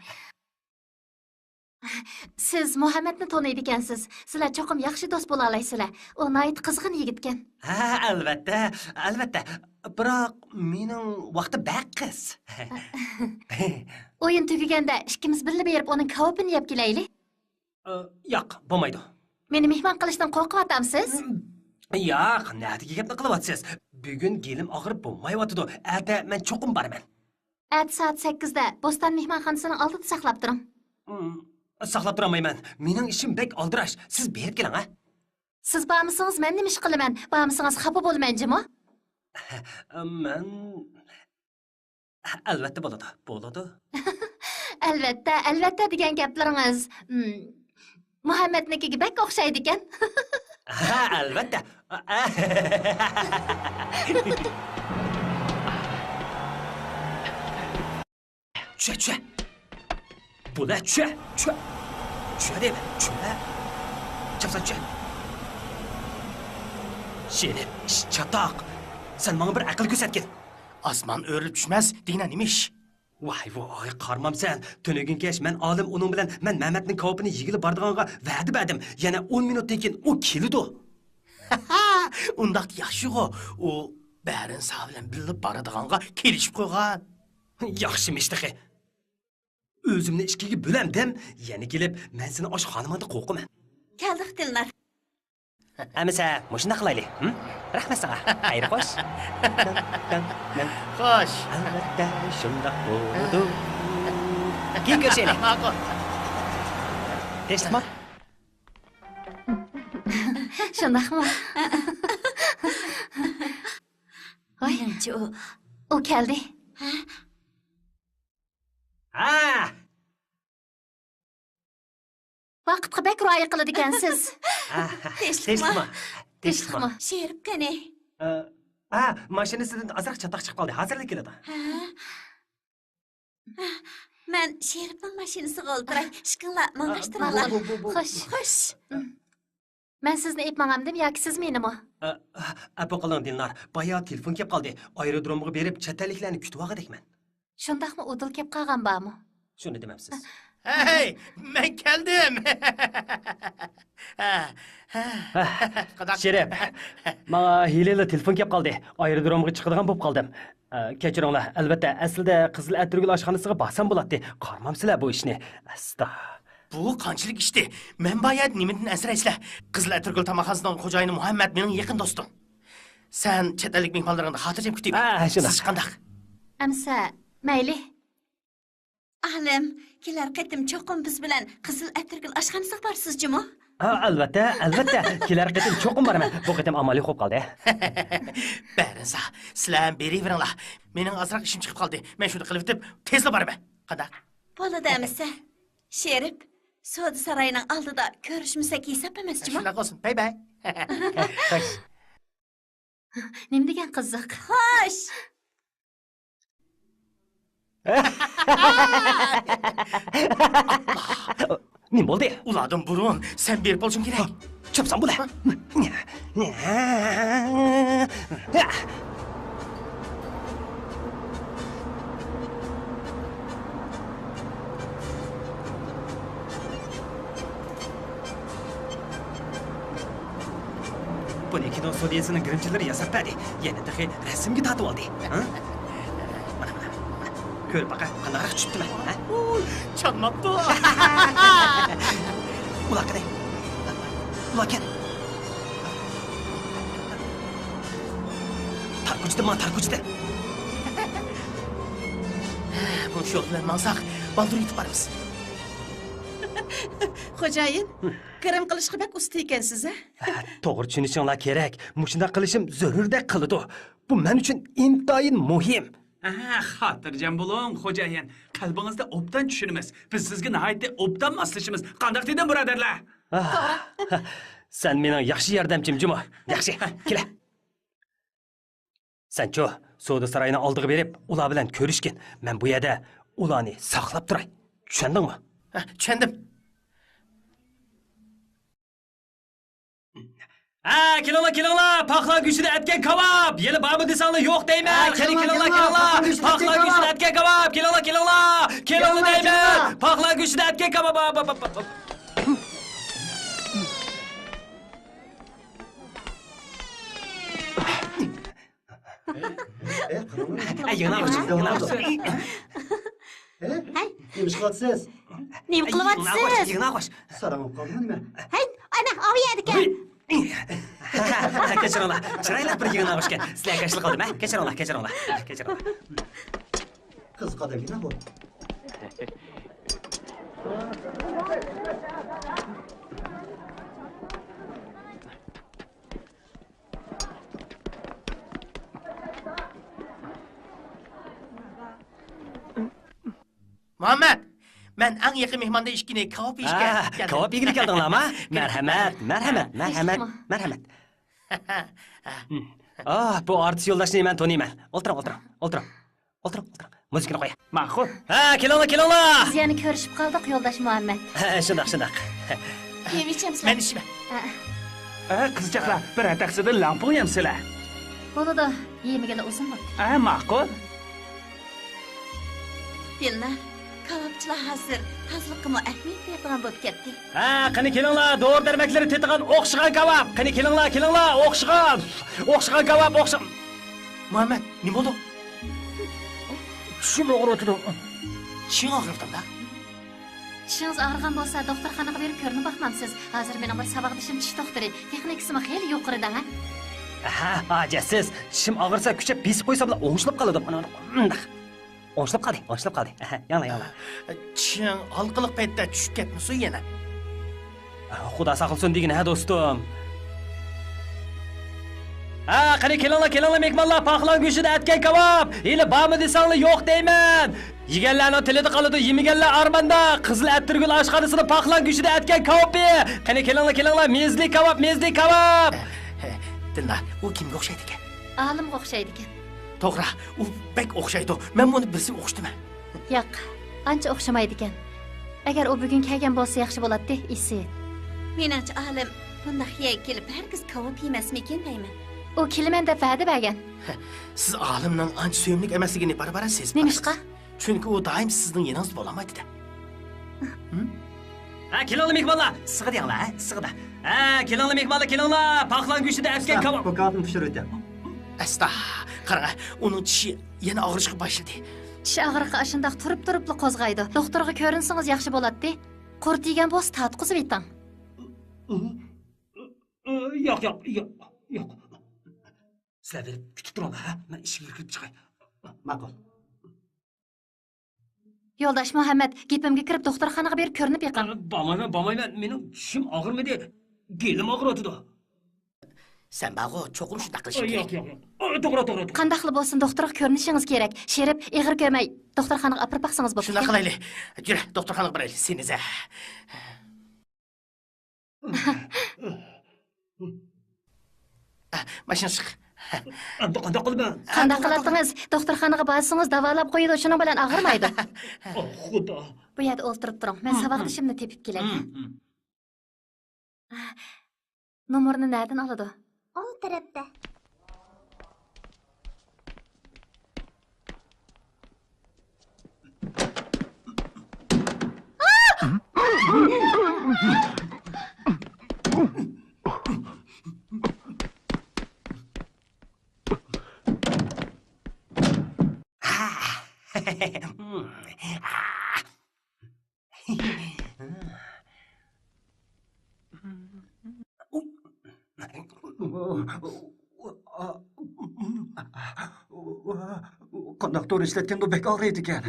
Siz Muhammadni taniydi ekansiz. Sizlar cho'qim yaxshi do'st bo'la olasizlar. U nayt qizg'in yigitkan. Albatta. Biroq mening vaqti baqiz. O'yin tugaganda ikkimiz birga berib uning kavobini yeb kelaylik. Yo'q, bo'lmaydi. Meni mehmon qilishdan qo'rqyapsiz? Yo'q, natiga gapni qilyapsiz. Bugun gelim og'rib bo'lmayotdi. Ata men cho'qim boraman. At soat 8da Bo'ston mehmonxonasining oldida saqlab turing. Saqlab turmayman. Mening ishim bek oldirash. Siz berib keling, ha? Siz bormisingiz, men nima ish qilaman? Bormisingiz, xafa bo'lmaymanjimi? Men albatta bo'ladi. Albatta degan gaplaringiz Muhammadnikiga bek o'xshaydi ekan. Albatta. Tusha. Buna tusha deyman. Chapsa tusha. Şerif, çatak. Sen bana bir akıl göstergin. Osmon o'rilib tushmas degan nima ish? Voy, qarmam sen. Tönögün keç, men olim uning bilan men Mehmetning kavopini yigilib bordiganga va'da berdim. Yana 10 minutdan keyin u keldi. Undaq yaxshi-ku. U barin sağ bilan bilib boradiganga kelishib qo'ygan. Yaxshimishdi. O'zimni ikkiga bo'lamdim. Yana kelib, men seni oshxonamda qo'qiman. Keldik Dilnar. Amisa, mushuna qilaylik. Rahmat sana. Xayr xo'sh. Xo'sh. Albatta, shundoq bo'ldi. Keyin ko'rishaylik. Ma'qul. Tinchlikmi? Shundaqmi? Voy, Menimcha u keldi. Ha! Vaqtga bek rioya qiladi ekansiz. Tinchlikmi? Tinchlikmi? Sherib qani? Mashinasidan azroq chatoq chiqib qoldi. Hozirlik keladi. Men Sheribning mashinasiga o'ltiray. Ishqinlar, mangashtiringlar. Xo'sh. Men sizni epmagamdim yoki siz menimi? Apa qiling Dilnar. Boya telefon kelib qoldi. Aerodromga berib chet-elliklarni kutib olgandekman. Shundaqmi o'dil kelib qolgan bormi? Shuni demamsiz. Hey, men keldim. Sherif, menga hilali telefon kelib qoldi. Aerodromga chiqadigan bo'lib qoldim. Kechiringlar, albatta, aslida Qizil Atirgul oshxonasiga borsam bo'ladi. Qarmamsizlar bu ishni. Asta. Bu qanchalik ishdi? Men bayat nimadan asraysizlar? Qizil Atirgul tamoqxonasining xo'jayini Muhammad mening yaqin do'stim. Sen chet ellik mehmonlaringni xotirjam kutib. Shunday. Siz qanday? Amsa, mayli. Ahlim, kelar qatim cho'qim biz bilan Qizil Atirgul oshxonasiga borsizmi? Albatta. Kelar qatim cho'qim boraman. Bu qatim amaliy bo'lib qoldi. Barinsa, sizlar beraveringlar. Mening azroq ishim chiqib qoldi. Men shuni qilib bitib, tezla boraman. Qanday? Bo'ladi amisa. Sherib, Soda saroyining oldida ko'rishmasak hisob emasmi? Shunday qolsin. Bay. Xo'sh. Nima degan qiziq. Xo'sh. Nima bo'ldi? Ulardan burun sen berib bo'lishing kerak. Chopsam bo'la. Buni kino studiyasining birinchilari yasab berdi. Yana dahi rasmga tatib oldi. Mana. Ko'r baqa, qanaqa tushibdimi? Chanmabdi. Ular qanday? Ular kel. Tarkuchda. Bu shu bilan mansaq baldur yetib boramiz. Xo'jayin, kirim qilishga bak usta ekansiz, a? To'g'ri tushunishinglar kerak. Mushunda qilishim zarurdek qiladi. Bu men uchun intayin muhim. Xotirjam bo'ling, xo'jayin. Qalbingizda obdan tushunimiz. Biz sizga nihoyatda obdan moslashimiz. Qanday dedim, birodarlar? Sen mening yaxshi yordamchimjimi? Yaxshi, kela. Sen-chu, Soda saroyini oldiga berib, ular bilan ko'rishgin. Men bu yerda ularni saqlab turay. Tushundingmi? Tushundim. Kelinglar, paxla go'shtida atgan kebab. Yeli bormi desanglar yo'q deyman. Kelinglar. Paxla go'shtida atgan kebab. Kelinglar. Deyman. Paxla go'shtida atgan kebab. Yig'naq. Nima qilyapsiz? Nima qilyapsiz? Yig'naq. Sarang qolmi nima? Hay, ana, ovyadi ekan. Kechiringlar. Chiroyli bir yig'naq oshgan. Sizlar kashil qoldim, Kechiringlar. Qiz qadagina bu. Muhammad, men eng yaqin mehmonda ishkini kebab yeyishga keldim. Kebab yegili keldinglarmi? Marhamat. Bu artist yo'ldoshni men taniyman. O'tiring. Muzikani qo'y. Ma'qul. Kelinglar. Biz yana ko'rishib qoldik, yo'ldosh Muhammad. Shundoq. Kim ichamiz? Men ishim. Qizchaqlar, bir ataksida lampu yemsizlar. Bo'ladi, yemigala uzun bo'ldi. Ma'qul. Dilnar, kebabchilar hozir tozliqqa ahamiyat beradigan bo'lib ketdi. Ha, qani kelinglar, doğru dermekleri tetigan o'xshigan kebab. Qani kelinglar, o'xshigan. O'xshigan kebab, o'xshigan. Muhammad, nima bo'ldi? Shim og'riyotdi. Tishing og'ribdimi? Tishingiz og'rigan bo'lsa, doktorxonaga berib ko'rinib boqmamsiz. Hozir mening bir saboqdishim tish doktori. Texnikasimi xeyli yuqorida, ha? Ha, hojasiz. Tishim og'irsa kuchab besib qo'ysam bilan o'ng'ishilib qoladi. O'ng'ishilib qoldi. Yana. Tishing halqiliq paytda tushib ketmisin yana. Xudo saqlasin degin, ha do'stim. Ha, qani kelinglar, mehmonlar, paxlan go'shida atgan kebab. Hali bormi desanglar yo'q deyman. Yeganlarning tilida qoladi, yemaganlar armanda. Qizil attirgul oshxonasida paxlan go'shida atgan kebab. Qani kelinglar, mezli kebab. Dillar, u kimga o'xshaydi ekan? Olimga o'xshaydi ekan. To'g'ri, u bek o'xshaydi. Men buni bilsam o'xshdimi? Yo'q, ancha o'xshamaydi ekan. Agar u bugun kelgan bo'lsa yaxshi bo'ladi, isi. Menimcha olim bunda xiya kelib hargiz kebab yemasmikin deyman. U keliman deb va'da bergan. Siz olimning ancha suyimlik emasligini baribir sezib Nemishqa? Chunki u doim sizning yaningizda bo'lamaydi-da. Ha, kelinglar mehmonlar, sig'idinglar, ha, sig'ida. Ha, kelinglar mehmonlar, paxlan go'shida atgan kebab. Bu kağıdını pişirdi. Asta, qarang, uning tishi yana og'rishga boshladi. Tish og'riqi ashundoq turib-turibli qo'zg'aydi. Doktorga ko'rinsangiz yaxshi bo'ladi. Qurt yegan bo'lsa tatqizib eting. Yo'q. Sizlar berib kutib turinglar, ha? Men ishga kirib chiqay. Ma'qul. Yo'ldosh Muhammad, gapimga kirib doktorxonaga berib ko'rinib yiqing. Bormayman. Mening tishim og'irmidi. Belim og'riyotdi. Sen bog'u cho'qim shunday qilishing kerak. Yo'q. To'g'ri. Qanday qilib bo'lsin doktorga ko'rinishingiz kerak. Sherib, ig'ir ko'may doktorxonaga olib baqsangiz bo'ladi. Shunday qilaylik. Yur, doktorxonaga boraylik. Seniz. Mashina chiq. Qanday qildim? Qanday qiladingiz? Doktorxonaga borsangiz davolab qo'yadi, shuning bilan og'irmaydi. Xudo. Bu yerda o'ltirib turing. Men saboqdishimni tepib kelay. Nomerni nereden oladi? O tarafda. Konduktor işletgende bek ağrıydı ekan.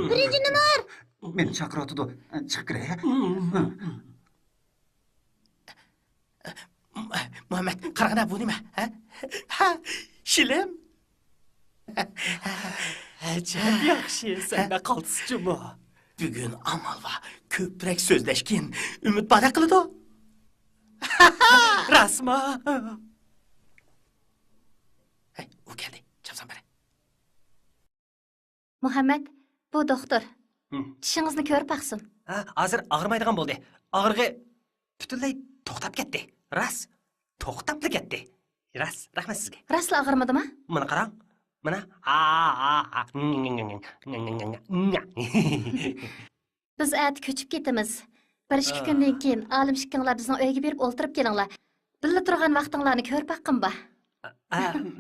Birinchi nomer. Meni chaqiryotdi. Chiqib kiray. Muhammad, qarag'ana bu nima? Ha, shilim. Ajab yaxshi, senda qolsizchimi? Bugun amal va ko'proq so'zlashgan umid paydo qiladi. Rasma. Hey, u keldi. Chapsan bari. Muhammad, bu doktor. Tishingizni ko'rib baqsin. Ha, hozir og'rimaydigan bo'ldi. Og'rig'i butunlay to'xtab ketdi. Ras, to'xtab ketdi. Ras, rahmat sizga. Rasla og'irmadimi? Mana qarang. Mana. Biz at ko'chib ketamiz. 1-2 kundan keyin olim shikkinglar bizning uyga berib o'ltirib kelinglar. Billa turgan vaqtinglarni ko'rib baqin ba.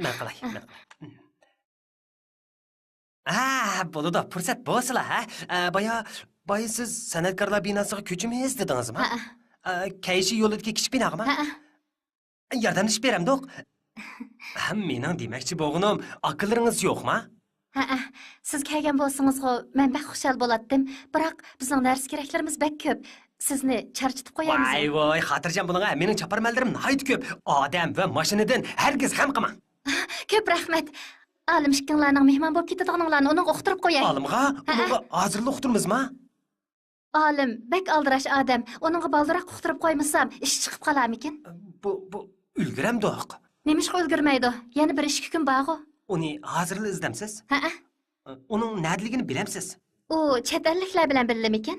Men qilay. Bo'ladi, fursat bo'lsa-la, ha. Boya siz san'atkorlar binosiga ko'chimiz dedingizmi? Kayshi yo'lidagi kichik binomi? Yordamlashib beramdoq. Mening demoqchi bo'lganim, aqllaringiz yo'qmi? Siz kelgan bo'lsangiz-ku, men bak xushal bo'lardim. Biroq bizning dars keraklarimiz bak ko'p. Sizni charchitib qo'yamiz. Voy, xotirjam bo'ling, mening chaparmanlarim nihoyat ko'p. Odam va mashinadan hargiz ham qilmang. Ko'p rahmat. Olim shikkinglarning mehmon bo'lib ketadiganlarni uning o'qtirib qo'yay. Olimga hozirli o'qtirmizmi? Olim, bak aldirash odam. Uningga baldiroq o'qtirib qo'ymasam, ish chiqib qolarmikin? Bu ulguramdoq. Nemishqa ulgurmaydi? Yana 1-2 kun bog'i. Uni hozirli izdamsiz? Uning nadligini bilamsiz? U chet elliklar bilan birlamikin?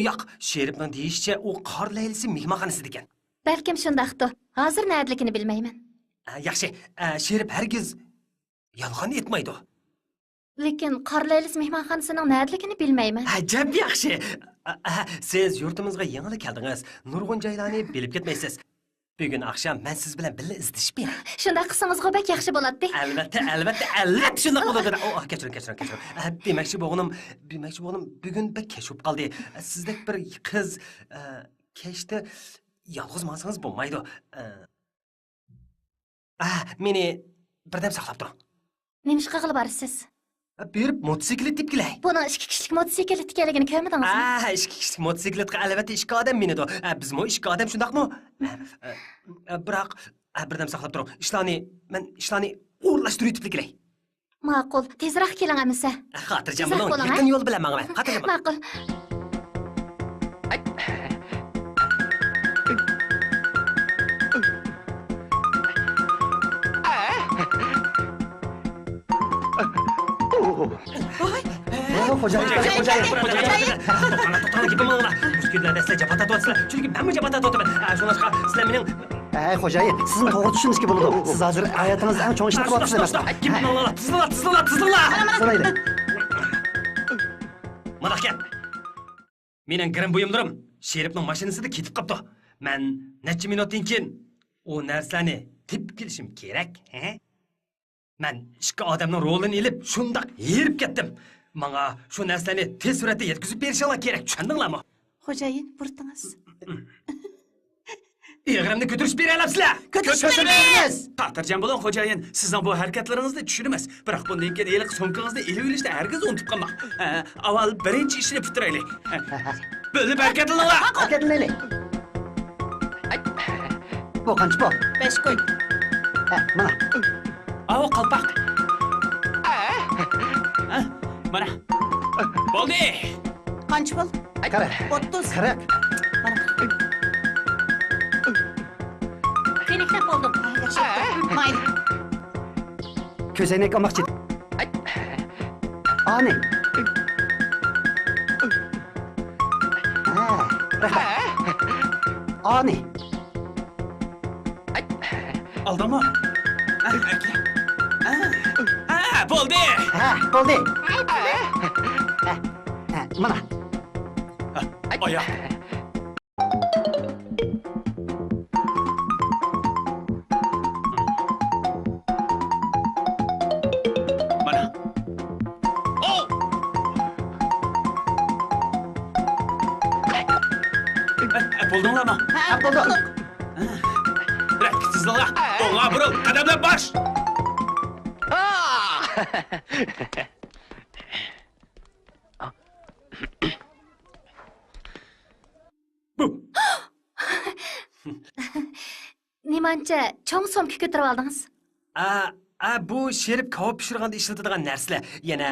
Yo'q, Sherifning deyishicha, u qor laylisi mehmonxonasida ekan. Balkim shundaqdir. Hozir nadaligini bilmayman. Yaxshi, Sherif hargiz yolg'on aytmaydi. Lekin Qorlaylis mehmonxonasining nadaligini bilmayman. Ajab yaxshi. Siz yurtimizga yangi keldingiz. Nurg'un joylarni bilib ketmaysiz. Bugun akşam men siz bilan birga izdishib beray. Shunda qilsangiz bek yaxshi bo'ladi. Albatta shunday bo'ladi. Kechiring. Demakchi bo'g'inim, bugun bir kechib qoldi. Sizdek bir qiz kechda yolg'iz bo'lsangiz bo'lmaydi. Meni birdam saqlab turing. Nima ish qilib borsiz? Berib motosiklet deb kelay. Buni 2 kishilik motosiklet ekanligini ko'rmadingizmi? 2 kishilik motosikletga albatta 2 odam minadi. Bizmi 2 odam shundaqmi? Biroq birdam saqlab turing. Men ishlarni o'rlashtirib yetib kelay. Ma'qul, tezroq keling amisa. Xotirjam bo'ling. Yaqin yo'l bilan manga. Xotirjam bo'ling. Ma'qul. Xo'jayin. To'xtang, gapim bo'lma. Mushkullarda sizlar jabata tortsizlar. Chunki men jabata tortaman. Shunga sizlar mening xo'jayin, sizni to'g'ri tushunishga bo'ladi. Siz hozir hayotingizda eng cho'ng ishni qilyapsiz. Gapim bo'lma. Tizla. Sanayli. Mana aka. Mening girim bo'yimdirim Sherifning mashinasida ketib qopti. Men necha minutdan keyin u narsani tepib kelishim kerak, Men 2 odamning rolini ilib, shundaq yerib ketdim. Menga shu narsani tez suratda yetkazib berishinglar kerak, tushundinglarmi? Xo'jayin, burtingiz. Ig'rimni ko'tirish bera olasizlar. Ko'tarishmaymiz. Xotirjam bo'ling, xo'jayin. Sizning bu harakatlaringizni tushunamiz. Biroq bundan keyin eliq so'mkangizni elib olishni hargiz unutib qolmang. Avval birinchi ishni bitiraylik. Bo'lib harakatlaninglar. Harakatlanaylik. Bu qancha pul? 5 qo'y. Mana. Avo qalpoq. Mana. Bo'ldi. Qancha pul? Qara. 30. 40. Kenikdan bo'ldim. Yaxshi. Mayli. Ko'zoynak olmoqchi. Ani. Ani. Aldimi? Bo'ldi. Bo'ldi. Mana. Oyoq. Mana. Bo'ldinglarmi? Bo'ldi. Bırak tizlalar. Oğa burul. Kademle baş. Bu. Nimancha cho'ng so'mka ko'tarib oldingiz? Bu Sherif kavop pishirganda ishlatadigan narsalar. Yana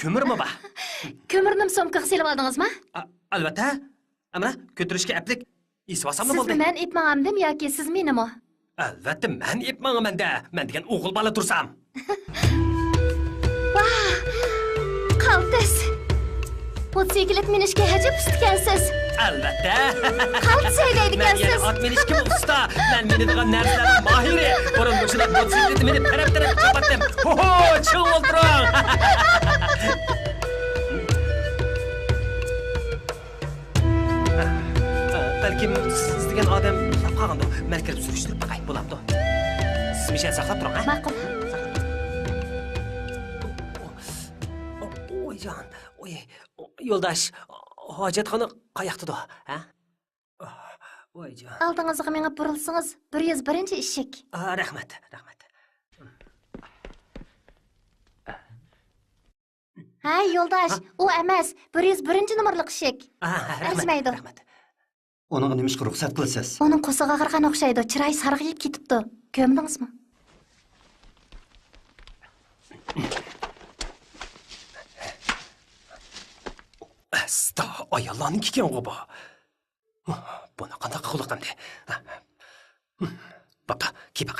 ko'mirmi bor? Ko'mirni so'mkaga silib oldingizmi? Albatta. Mana ko'tarishga aplik isvasammi bo'ldi? Siz men epmagandim yoki siz menimi? Albatta men epmanman-da. Men degan o'g'il bola tursam. Vah! Qaltis. Motosiklet minishga hajab ustkansiz. Albatta. Qalt saylaydigansiz. Men ot minishga usta. Men minadigan narsalar mohiri. Burun bo'shilab motosikletni minib taraf-taraf chapatdim. Ho, chiq o'ltiring. Balkim siz degan odam qolganda men kirib surishtirib baqay bo'ladi. Siz mishan saqlab turing, ha? Ma'qul. Oyjon, yo'ldosh, hojatxona qayoqda, ha? Oyjon. Oldingizga menga burilsangiz 101-eshik. Rahmat. Ha, yo'ldosh, u emas, 101-nomerli eshik. Arzimaydi. Onun nima ishga ruxsat qilasiz? Onun qo'sig'i ag'argan o'xshaydi, chiroyi sarg'ayib ketibdi. Ko'mdingizmi? Asta, ayollarning kikan bu. Buni qanday qilqamdi? Baba, kibaq.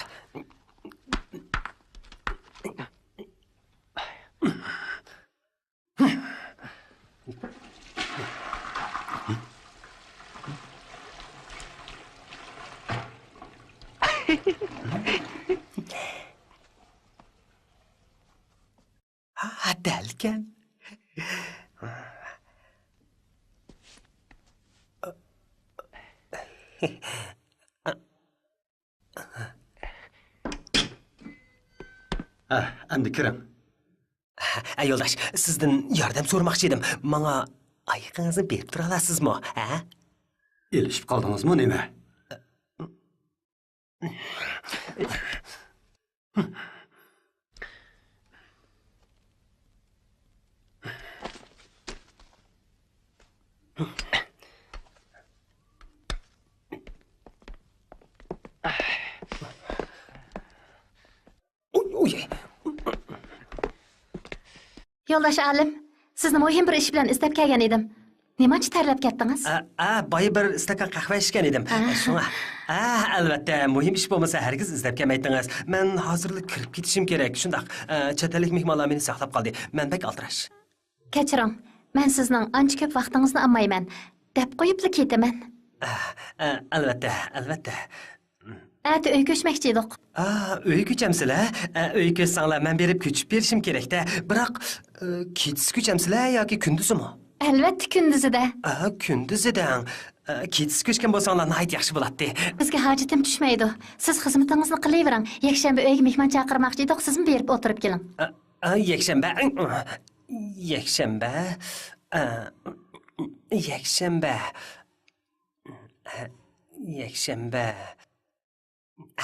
Ha, dəlkən. Endi kiring. Yo'ldosh, sizdan yordam so'ramoqchi edim. Menga oyoqingizni berib tura olasizmi, ha? Elishib qoldingizmi nima? Yo'ldosh Alim, sizni muhim bir ish bilan istab kelgan edim. Nimachi tarlab ketdingiz? Boya bir stakan qahva ichgan edim. Shunga. Albatta, muhim ish bo'lmasa hargiz izlab kelmaydingiz. Men hozirlik kirib ketishim kerak. Shundaq, chet ellik mehmonlar meni saqlab qoldi. Men bak altirash. Kechiring, men sizning ancha ko'p vaqtingizni olmayman deb qo'yibli ketaman. Albatta. Ati uy ko'chmoqchi edik. Uy ko'chamsizlar? Uy ko'chsanglar men berib ko'chib berishim kerak-da. Biroq kechis ko'chamsizlar yoki kunduzimi? Albatta kunduzida. Kunduzidan. Kechis ko'chgan bo'lsanglar nihoyat yaxshi bo'ladi. Bizga hojatim tushmaydi. Siz xizmatingizni qilavering. Yakshanba uyga mehmon chaqirmoqchi edik, sizmi berib o'tirib keling. Yakshanba.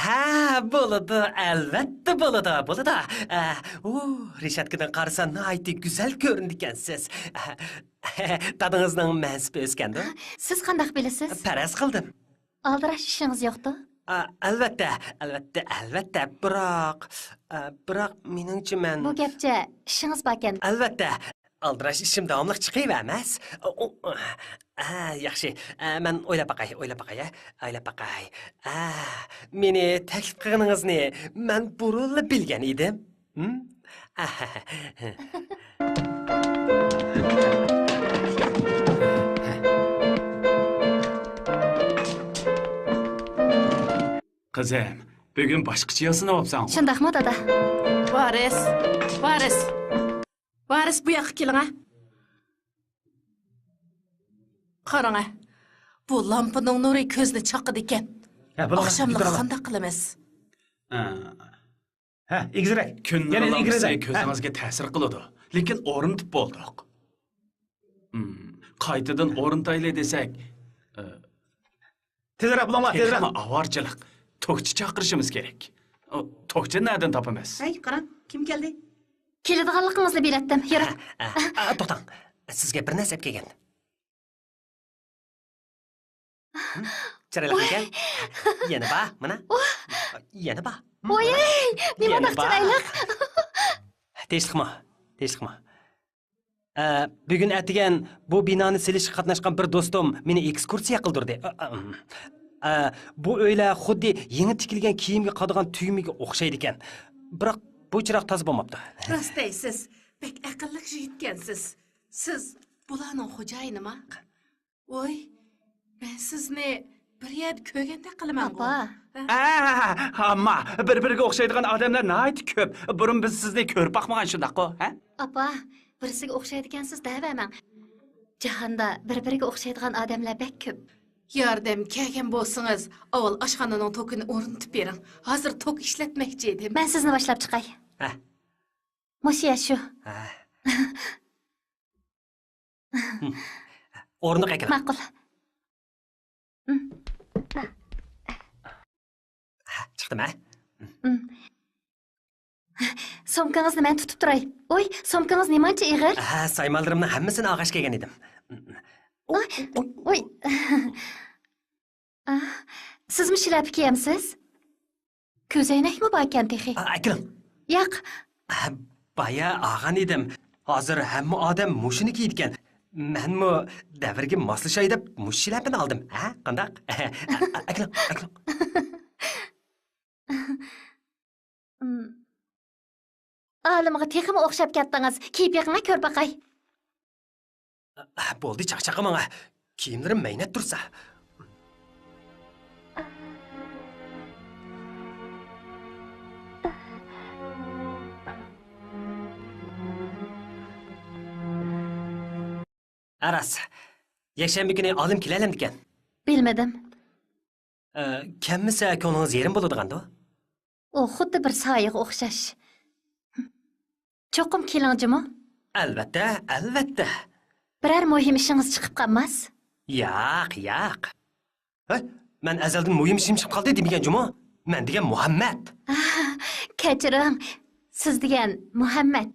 Ha, bo'ladi, albatta bo'ladi. Reshatkadan qarasa nihoyat go'zal ko'rindikansiz. Tadingizning mansibi o'sgandi? Siz qanday bilasiz? Faraz qildim. Aldirash ishingiz yo'qdi? Albatta. Biroq meningcha men Bu gapcha ishingiz bor ekan. Albatta. Aldirash ishim davomli chiqavermas. Yaxshi. Men o'ylab baqay. Meni taklif qilganingizni men burunli bilgan edim. Qizim, bugun boshqacha yasinayapsan. Shundaqmi, dada? Varis bu yoqqa keling, ha. Qarang, bu lampaning nuri ko'zni chaqidi ekan. Oqshomlik qanday qilamiz? Egizrak. Kunning lampasi ko'zingizga ta'sir qiladi, lekin o'rnitib bo'ldik. Qaytadan o'rnitaylik desak, Tezroq bo'linglar, tezroq. Avorchilik. Tokchi chaqirishimiz kerak. Tokchi nereden topamiz? Hey, qarang, kim keldi? Keladiganligingizni biletdim. Yuring. To'xtang. Sizga bir narsa kelgan. Chiroyli ekan. Yana ba, mana. Yana ba. Voy, nima chiroyli. Tinchlikmi? Bugun atigan bu binoni silishga qatnashgan bir do'stim meni ekskursiya qildirdi. Bu o'ylar xuddi yangi tikilgan kiyimga qadigan tuyumiga o'xshaydi ekan. Biroq bu chiroq toza bo'lmabdi. Rost deysiz, bek aqlli yigitkansiz. Siz bularning xo'jayinimi? Voy, men sizni bir yer ko'rganda qilaman. Ammo bir-biriga o'xshaydigan odamlar nihoyat ko'p. Burun biz sizni ko'rib boqmagan shundaq-ku, ha? Apa, birisiga o'xshaydigansiz deyapman. Jahonda bir-biriga o'xshaydigan odamlar bek ko'p. Yordam kelgan bo'lsangiz, avval oshxonaning tokini o'rnitib bering. Hozir tok ishlatmoqchi edim. Men sizni boshlab chiqay. Mushiya shu. O'rni qayerda? Ma'qul. Chiqdimi? Somkangizni men tutib turay. Voy, somkangiz nimancha ig'ir? Saymaldirimni hammasini og'ash kelgan edim. Voy. Sizmi shilab kiyamsiz? Ko'zoynakmi bor ekan texi? Akilim. Yo'q. Baya og'an edim. Hozir hamma odam mushini kiydigan. Menmi davrga moslashay deb mush shilabini oldim. Qandaq? Akilim. Olimga teximi o'xshab ketdingiz. Kiyib yiqingga ko'r baqay. Bo'ldi, chaqchaqa menga. Kiyimlarim maynab tursa. Aras, yakshanba kuni olim kelalamdikan. Bilmedim. Kammisa ko'nglingiz yerim bo'ladigan-da. O xuddi bir soyaga o'xshash. Cho'qim kelingjimi? Albatta, albatta. Biror muhim ishingiz chiqib qolmas? Yo'q. Men azaldan muhim ishim chiqib qoldi demagan juma. Men degan Muhammad. Kechiring. Siz degan Muhammad.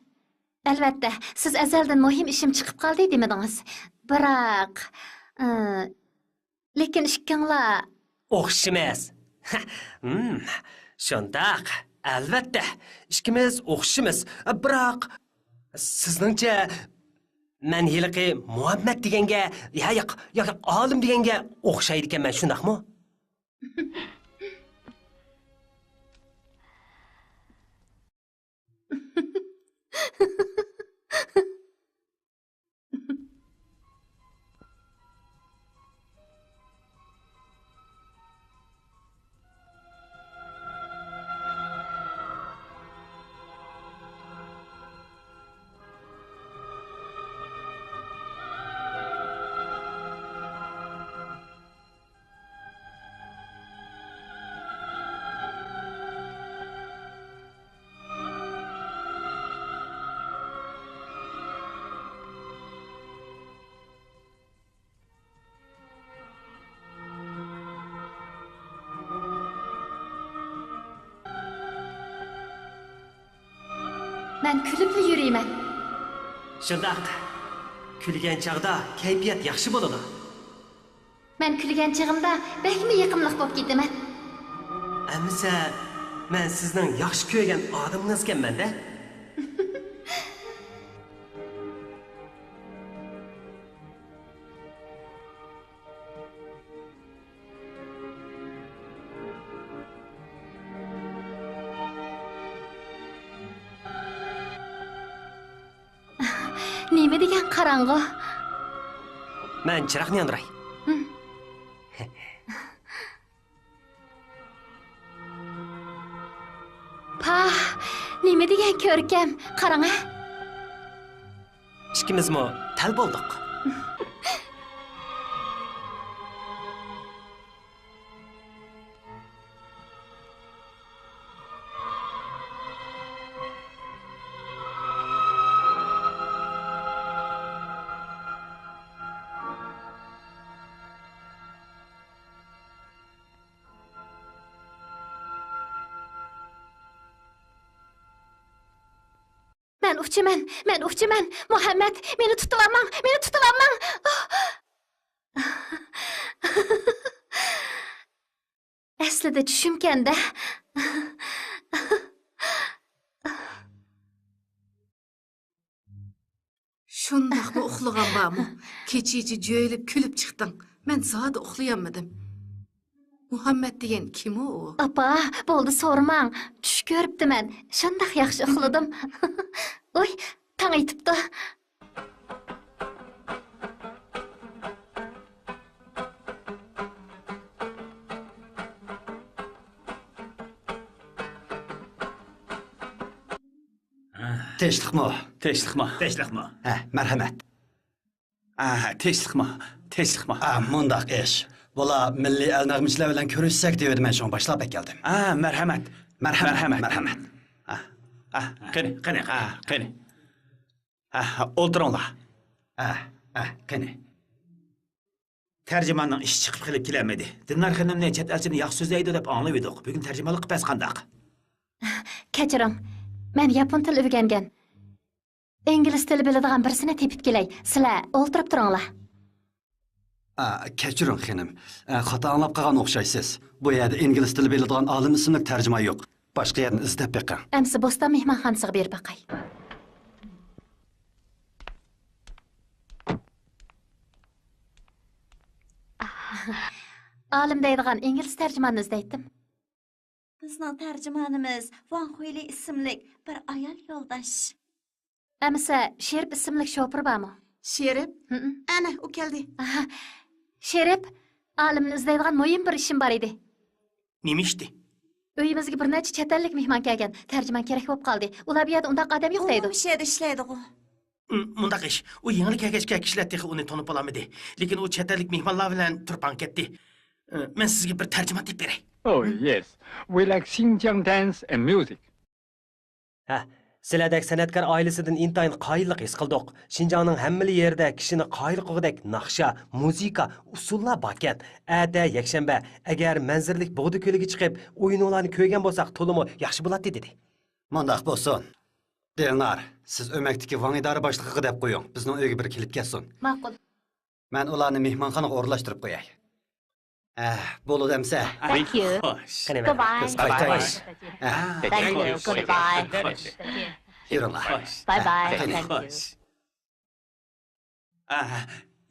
Albatta, siz azaldan muhim ishim chiqib qoldi demadingiz. Biroq, lekin ikkinglar o'xshamas. Shundaq. Albatta, ikkimiz o'xshimiz. Biroq sizningcha men yiliqi Muhammad deganga, yo'q, olim deganga o'xshaydi ekanman, shundaqmi? Men kulib yurayman. Shundaq. Kulgan chaqda kayfiyat yaxshi bo'ladi. Men kulgan chig'imda bekmi yiqimliq bo'lib ketaman. Amisa, men sizning yaxshi ko'rgan odamingiz ekanman-da. Nima degan qarang'i? Men chiroqni yondiray. Nima degan ko'rkam? Qarang-a. Ikkimizmi tal bo'ldik. Men ufchiman. Muhammad, meni tutib olmang. Aslida tushimkanda. Shundaqmi uxlagan bormi? Kechichi jo'yilib kulib chiqding. Men zodi uxlayolmadim. Muhammad degan kim u? Apa, bo'ldi so'ramang. Tush ko'ribdiman. Shundaq yaxshi uxladim. Oy, tang aytibdi. Tinchlikmi? Marhamat. Tinchlikmi? Mundaq ish. Bola milliy al-nag'michilar bilan ko'rishsak deb edim, men shuni boshlab keldim. Marhamat. Qani. O'ltiringlar. Qani. Tarjimonning ishi chiqib qilib kelamadi. Dinlar xonimni chet elchini yaxshi so'zlaydi deb anglab edik. Bugun tarjimonlik qilib qandaq. Kechiring. Men yapon tili o'rgangan. Ingliz tili biladigan birsini tepib kelay. Sizlar o'ltirib turinglar. Kechiring xonim. Xato anglab qolgan o'xshaysiz. Bu yerda ingliz tili biladigan olim ismli tarjima yo'q. Boshqa yerni izlab beqing. Amsi Bo'ston mehmonxonasiga berib baqay. Olim deydigan ingliz tarjimonni izlaydim. Bizning tarjimonimiz Van Xuyli ismli bir ayol yo'ldosh. Amsa Sherib ismli shofir bormi? Sherib? Ana, u keldi. Sherib, olimni izlaydigan muhim bir ishim bor edi. Nima ishdi? Uyimizga bir necha chet ellik mehmon kelgan. Tarjimon kerak bo'lib qoldi. Ular bu yerda undaq odam yo'q deydi. U yerda ishlaydi-ku. Mundaq ish. U yengil kelgachga kishilar texi uni tanib ololmadi. Lekin u chet ellik mehmonlar bilan turpan ketdi. Men sizga bir tarjima deb beray. Oh, yes. We like Xinjiang dance and music. Ha, sizlardek san'atkor oilasidan intayin qoyillik his qildik. Shinjongning hamma yerda kishini qoyil qilgudek naqsha, muzika, usullar bor ekan. Ada yakshanba agar manzirlik Bog'di ko'liga chiqib, o'yinlarni ko'rgan bo'lsak, to'limi yaxshi bo'ladi dedi. Mundaq bo'lsin. Dilnar, siz o'makdagi Wang idora boshlig'iga deb qo'ying. Bizning uyga bir kelib kelsin. Ma'qul. Men ularni mehmonxonaga o'rlashtirib qo'yay. Bo'ladi amsa. Thank you. Goodbye. Bye. Thank you. Goodbye. Yuringlar. Bye bye. Qani. Thank you.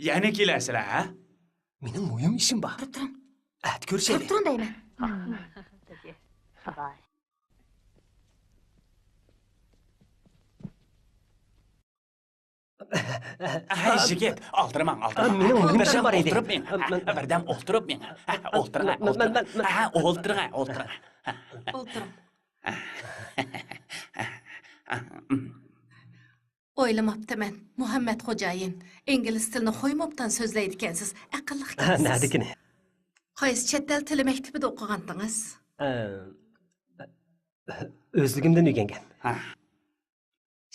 Yana kelasizlar, ha? Mening muhim ishim bor. Turib turing. Ko'rishaylik. Turib turing deyman. Bye. Yigit, oltiraman. Mening muhim ishim bor edi. Birdan o'ltirib men. O'ltiring. O'ltiring. O'ltiring. O'ylamabdiman. Muhammad xo'jayin ingliz tilini qo'ymabdan so'zlaydi ekansiz. Aqlli ekansiz. Nadikini. Qaysi chet el tili maktabida o'qigandingiz? O'zligimdan o'rgangan.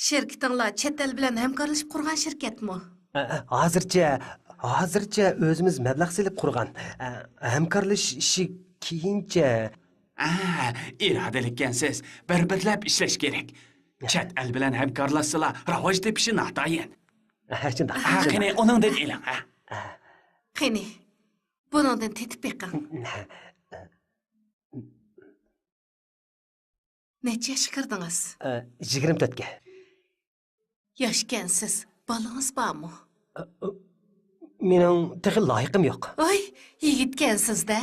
Şirketinglar chet el bilan hamkorlashib qurgan shirkatmi? Hozircha o'zimiz mablag' selib qurgan. Hamkorlash ishi keyincha. İradelikkensiz, bir-birlab ishlash kerak. Chet el bilan hamkorlashsalar, rivoj tepishi natayin. Shunday. Qani uningdan eling, ha? Qani, buningdan tetib beqing. Necha yoshga kirdingiz? 24 ga. Yoshkansiz, bolangiz bormi? Mening texi loyiqim yo'q. Voy, yigitkansiz-da.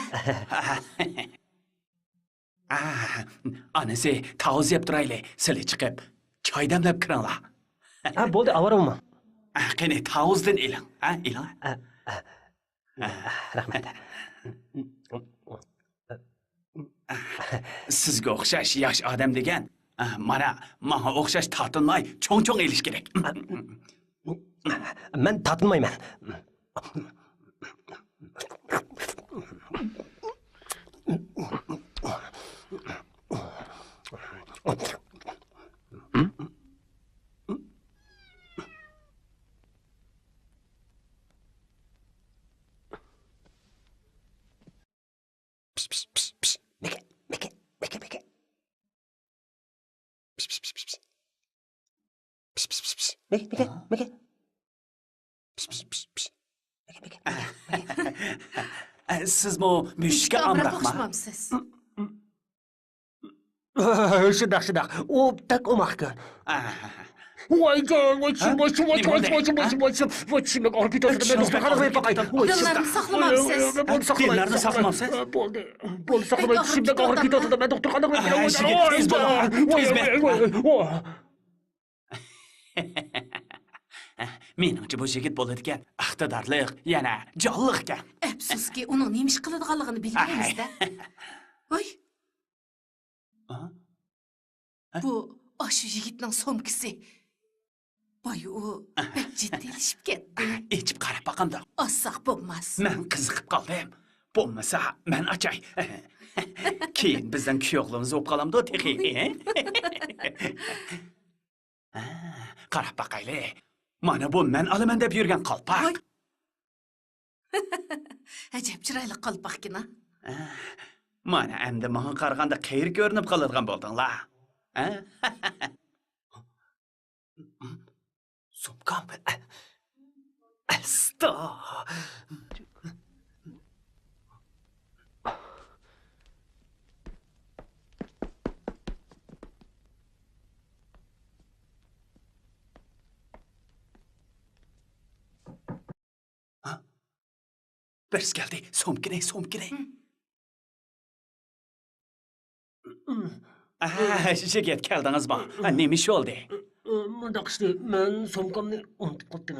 Anasi, tavuz yeb turayli, sizlar chiqib, choy damlab kiringlar. Bo'ldi, avaraman. Qani tavuzdan eling, ha? Eling. Rahmat. Sizga o'xshash yosh odam degan, mana menga o'xshash tortinmay, cho'ng-cho'ng elish kerak. Men tortinmayman. Sizmi mushukka amroqmi? O'xshamamsiz. Shundoq. U tak umoqqa. Dillarni saqlamamsiz. Dillarni saqlamamsiz? Bo'ldi, saqlamay tushimda og'ir ketadi. Men doktorxonaga Meningcha bu yigit bo'ladigan iqtidorliq, yana jonliq ekan. Afsuski, uning nima ish qiladiganligini bilmaymiz-da. Voy. Bu shu yigitning somkisi. Voy, u pek jiddiylashib ketdi. Ichib qarab boqamda. Ossaq bo'lmas. Men qiziqib qoldim. Bo'lmasa, men achay. Keyin bizdan kuyovligimiz bo'lib qolamdi, texi. Qarab boqayli. Mana bu men olaman deb yurgan qalpoq. Ajab chiroyli qalpoqkina. Mana endi menga qaraganda qayr ko'rinib qoladigan bo'ldinglar. Sumkam. Asta. Birisi geldi. Somkine. Şirket geldiniz mi? Neymiş oldu? Mundaq işte, men somkamni unutib qoldim.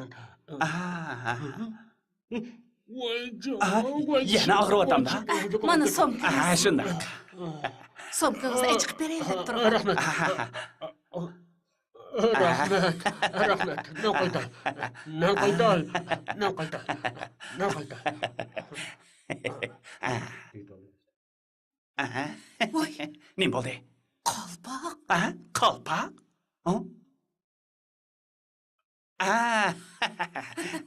Yana og'riyotam da. Mana somkangiz. Shunday. Somkangizni chiqib beraylik turib. Rahmat. Rahmet. Men qaytay. Men qaytay. Voy, nim bo'ldi? Qalpoq. Qalpoq?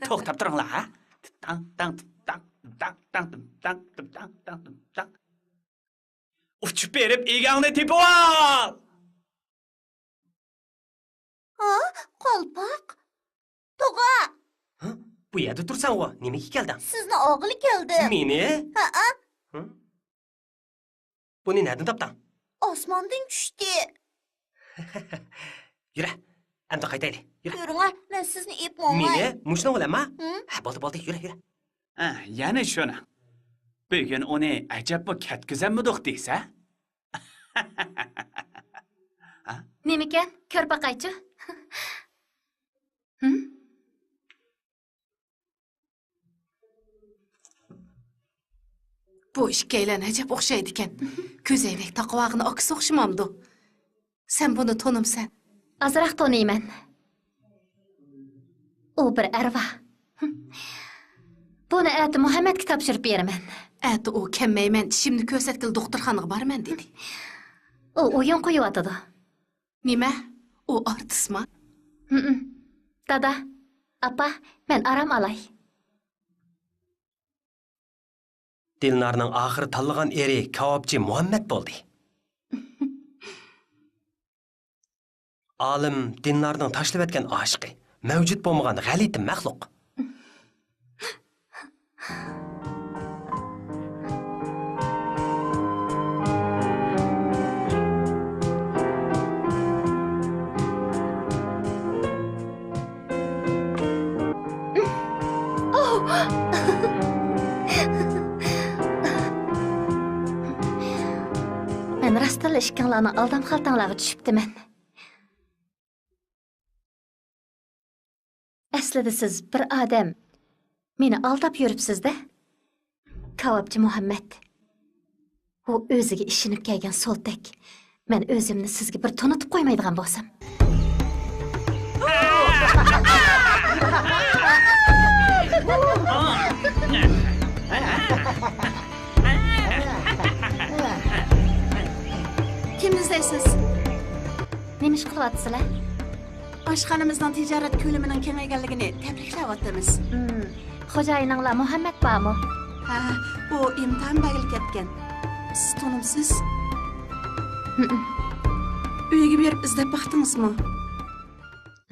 To'xtab turinglar, ha? Tang tang tang tang tang tang tang tang tang. Uchib berib egangni tepib ol! Qalpoq. Tog'a, Bu yerda tursan-ku, nimaga kelding? sizni o'g'li keldi. Meni? Ha, Buni nereden topding? osmondan tushdi. Yura, endi qaytaylik. Yura. Yuringlar, men sizni ep olmay. Meni mushni o'lama? Ha, bo'ldi, yura. Yana shuni. Bugun uni ajabmi katkizanmidiq deysa? Nima ekan? Ko'r baqaychi. Bu ikkilan ajab o'xshaydi ekan. Ko'zoynak taqvog'ini oks o'xshamamdi. Sen buni tanımsan. Azroq taniyman. U bir arvoh. Buni ati Muhammadga topshirib beraman. Ati u kelmayman, tishimni ko'rsatkil doktorxonaga boraman dedi. U o'yin qo'yotdi. Nima? U artistmi? Dada, apa, men aram olay. Dilnarning oxiri tanlagan eri kavobchi Muhammad bo'ldi. Olim Dilnarning tashlab etgan oshiqi, mavjud bo'lmagan g'alati maxluq. Men rastdan ishkanlarni aldam xaltanglarga tushibdiman. Aslida siz bir odam meni aldab yuribsiz-da. Kavobchi Muhammad. U o'ziga ishinib kelgan so'ltak. Men o'zimni sizga bir tanitib qo'ymaydigan bo'lsam. Kim izlaysiz? Nima ish qilyapsizlar? Oshxonamizning tijorat ko'lamining kengayganligini tabriklayapmiz. Xo'jayininglar Muhammad bormi? Ha, u imtihon bag'il ketgan. Siz tanimsiz? Uyga berib izlab baxtingizmi?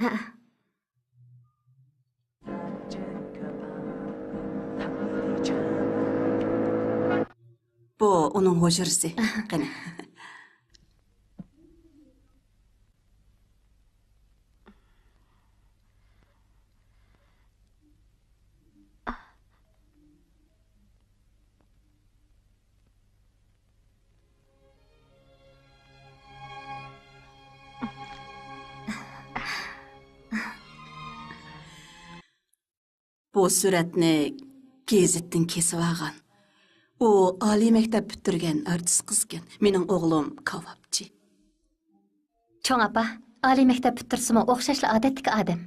Ha. Bu onun hujrasi. Qani. Bu suratni gazetdan kesib olgan. U oliy maktab bitirgan artist qizgan. Mening o'g'lim kavobchi. Cho'ng apa, oliy maktab bitirsimi o'xshashli odatdagi odam.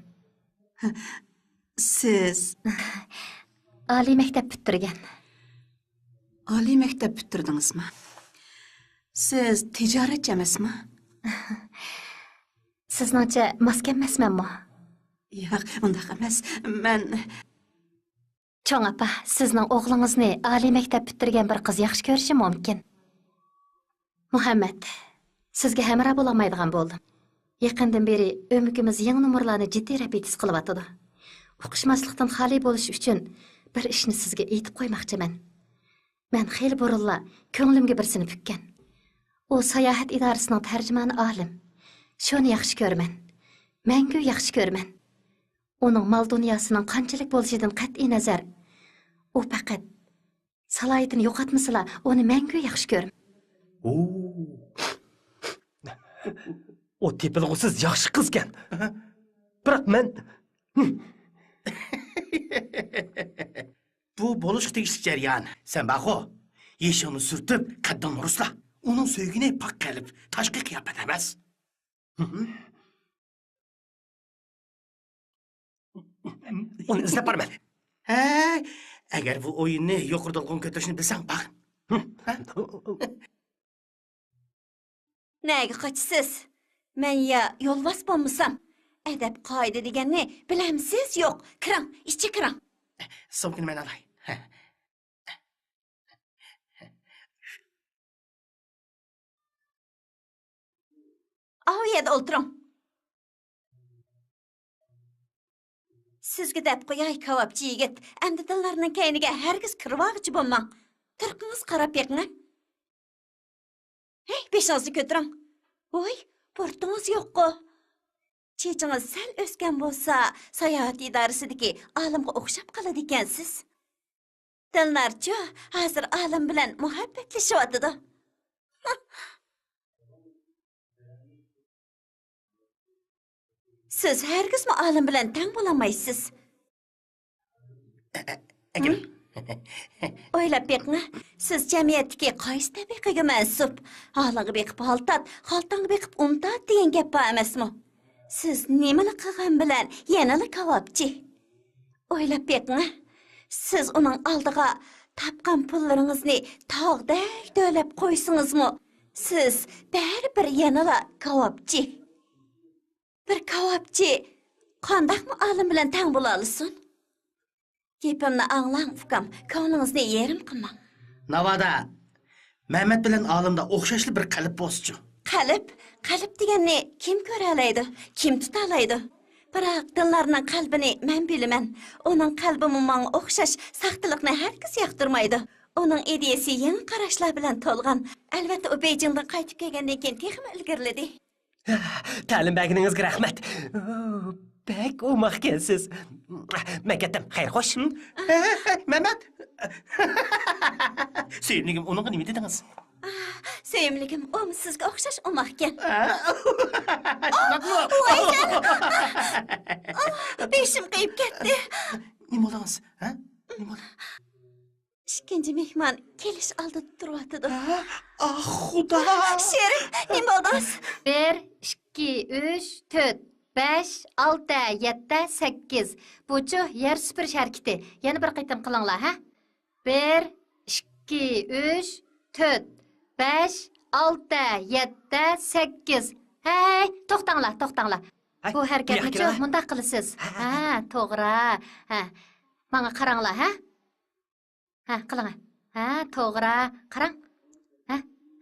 Siz oliy maktab bitirgan. Oliy maktab bitirdingizmi? Siz tijoratchi emasmi? Sizningcha maskan emasmanmi? Yo'q, undaq emas. Men Cho'ng apa, sizning o'g'lingizni oliy maktab bitirgan bir qiz yaxshi ko'rishi mumkin. Muhammad, sizga hamra bo'la olmaydigan bo'ldim. Yaqindan beri o'mikimiz yangi nomerlarni jiddiy repetis qilyapti. O'qishmaslikdan xoli bo'lish uchun bir ishni sizga aytib qo'ymoqchiman. Men xeyli burunla ko'nglimga birsini pukkan. U sayohat idorasining tarjimoni olim. Shuni yaxshi ko'raman. Mangu yaxshi ko'raman. Uning mal dunyosining qanchalik bo'lishidan qat'iy nazar, u faqat salohiyatini yo'qotmaslar, uni mangu yaxshi ko'raman. O tepilg'usiz yaxshi qizgan. Biroq men Bu bo'lish tegishli jarayon. Sen baxo, yeshini surtib, qaddini rusla. Uning so'ygini pak qilib, tashqi qiyofat emas. Uni izlab boraman. Agar bu o'yinni yuqoridan ko'tarishni bilsang, baq. Nega qochsiz? Men ya yo'lbos bo'lmasam, adab qoida deganni bilamsiz yo'q. Kiring, ichki kiring. Sumkani men olay. Av yerda o'tiring. Sizga deb qo'yay kavobchi yigit, endi dillarning kayniga hargiz kirvoqchi bo'lmang. Turqingiz qarab beqing. Hey, beshingizni ko'tiring. Voy, portingiz yo'q-ku. Chechingiz sal o'sgan bo'lsa, sayohat idorasidagi olimga o'xshab qoladi ekansiz. Dillarchi, hozir olim bilan muhabbatlashyapti. Siz hargizmi olim bilan tang bo'lolmaysiz. O'ylab beqing, siz jamiyatdagi qaysi tabiqaga mansub? Holiga beqib holtat, holtanga beqib untat degan gap bor emasmi? Siz nimani qilgan bilan yanali kavobchi? O'ylab beqing, siz uning oldiga topgan pullaringizni tog'dek to'lab qo'ysingizmi? Siz baribir yanala kavobchi. Bir kavobchi qandaqmi olim bilan tang bo'la olsin? Gapimni anglang, ukam, ko'nglingizni yerim qilmang. Navada Mehmet bilan olimda o'xshashli bir qalb bo'lsa-chi. Qalb deganni kim ko'ra oladi? Kim tuta oladi? Biroq dillarning qalbini men bilaman. Uning qalbi menga o'xshash saxtiliqni hargiz yoqtirmaydi. Uning ideyasi yangi qarashlar bilan to'lgan. Albatta, u Beijingdan qaytib kelgandan keyin texnik ilgariladi. Ta'lim berganingizga rahmat. Bek o'maqkansiz. Men ketdim. Xayr, xo'sh. Mehmet. Sevimligim, uning nima dedingiz? Sevimligim, o sizga o'xshash o'maqkan. Beshim qiyib ketdi. Nima bo'ldingiz? Nima bo'ldi? Ikkinchi mehmon kelish oldida turyapti. Xudo! Sherim, nima bo'ldingiz? 1, 2, 3, 4, 5, 6, 7, 8. Buchu yer süpürüş hareketi. Yana bir qaytam qilinglar, ha? 1, 2, 3, 4, 5, 6, 7, 8. Hey, to'xtanglar. Bu harakatni mundaq qilasiz. Ha, to'g'ri. Ha. Menga qaranglar, ha? Ha, qiling. Ha, to'g'ri. Qarang.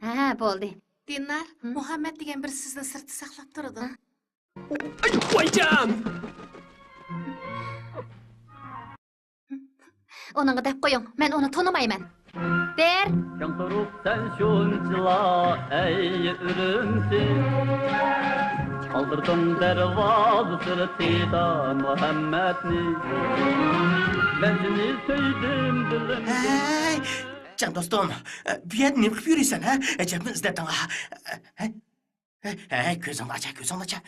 Ha, bo'ldi. Dinlar, Muhammad degan bir sizni sirti saqlab turadi. Voyjon! Onunga deb qo'ying. Men uni tonimayman. 1. Yanqırıp sen şunçla ey ürümçi Kaldırdım dervazı sırtıyda Muhammed'ni Ben seni söyledim dilim Hey! Can dostum, bu yer nima qilib yuraysan, ha? Ajabni izlading, ha? Hey, ko'zingni acha.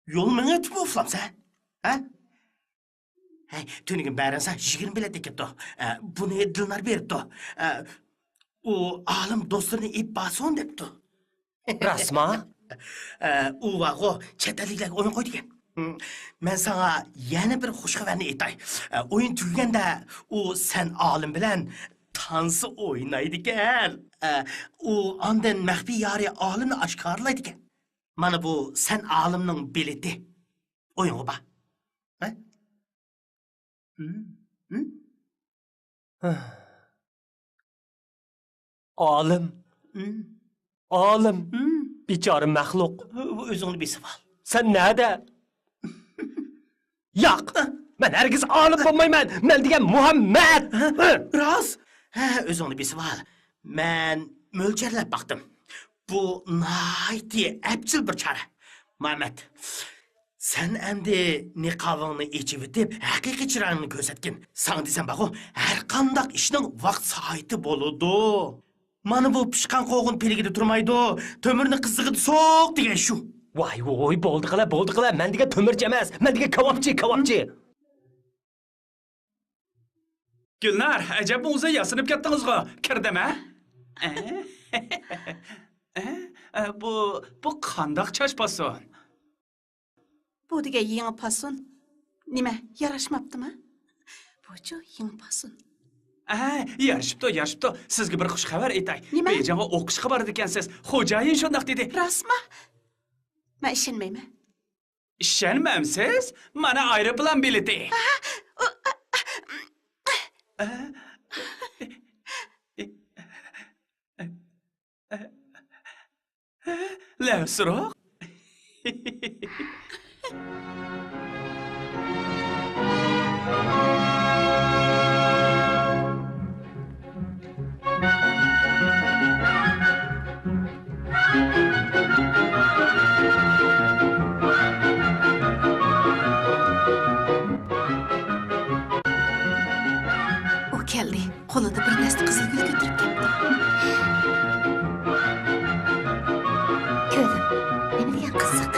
Yo'l menga tutib uxlamsan, ha? Hey, tunigim barinsa 20 bilet ketdi. Buni Dilnar beribdi. U olim do'stini ip bason debdi. Rasma? U vaqo chet elliklarga o'yin qo'ydigan. Men sana yana bir xush xabarni aytay. O'yin tugaganda u sen olim bilan tansi o'ynaydi ekan. U ondan maxfiy yori olimni oshkorlaydi ekan. Mana bu sen olimning bileti. O'yinga bor. Olim. Bechora maxluq. O'zingni besavol. Sen nerede? Yo'q. Men hargiz olim bo'lmayman. Men degan Muhammad. Rost. O'zingni besavol. Men mo'ljarlab baqdim. Bu nayti abjil bir chora. Muhammad. Sen endi niqobingni echib o'tib, haqiqiy chiroyingni ko'rsatgin. San desam baqo, har qanday ishning vaqt soati bo'ladi. Mana bu pishqan qo'g'in peligida turmaydi. To'mirni qizig'ida so'q degan shu. Voy, bo'ldi qila. Men degan to'mirchi emas, men degan kavobchi. Gulnar, ajabmi o'zi yasinib ketdingizmi? Kirdimi? Bu qandoq chashpason? Bu degan yangi pason. Nima, yarashmabdimi? Bo'chu, yingpasin. Yarışıptı. Sizga bir xush xabar aytay. Nima? Bejonga o'qishga borar ekansiz. Xo'jayin shundoq dedi. Rostmi? Men ishonmayman. Ishonmamsiz? Mana aeroplan bileti. Lavsroq. O keldi. Qo'lida bir dasta qizil gul ko'tarib keldi. Ko'rdim. Nima degan qiziq.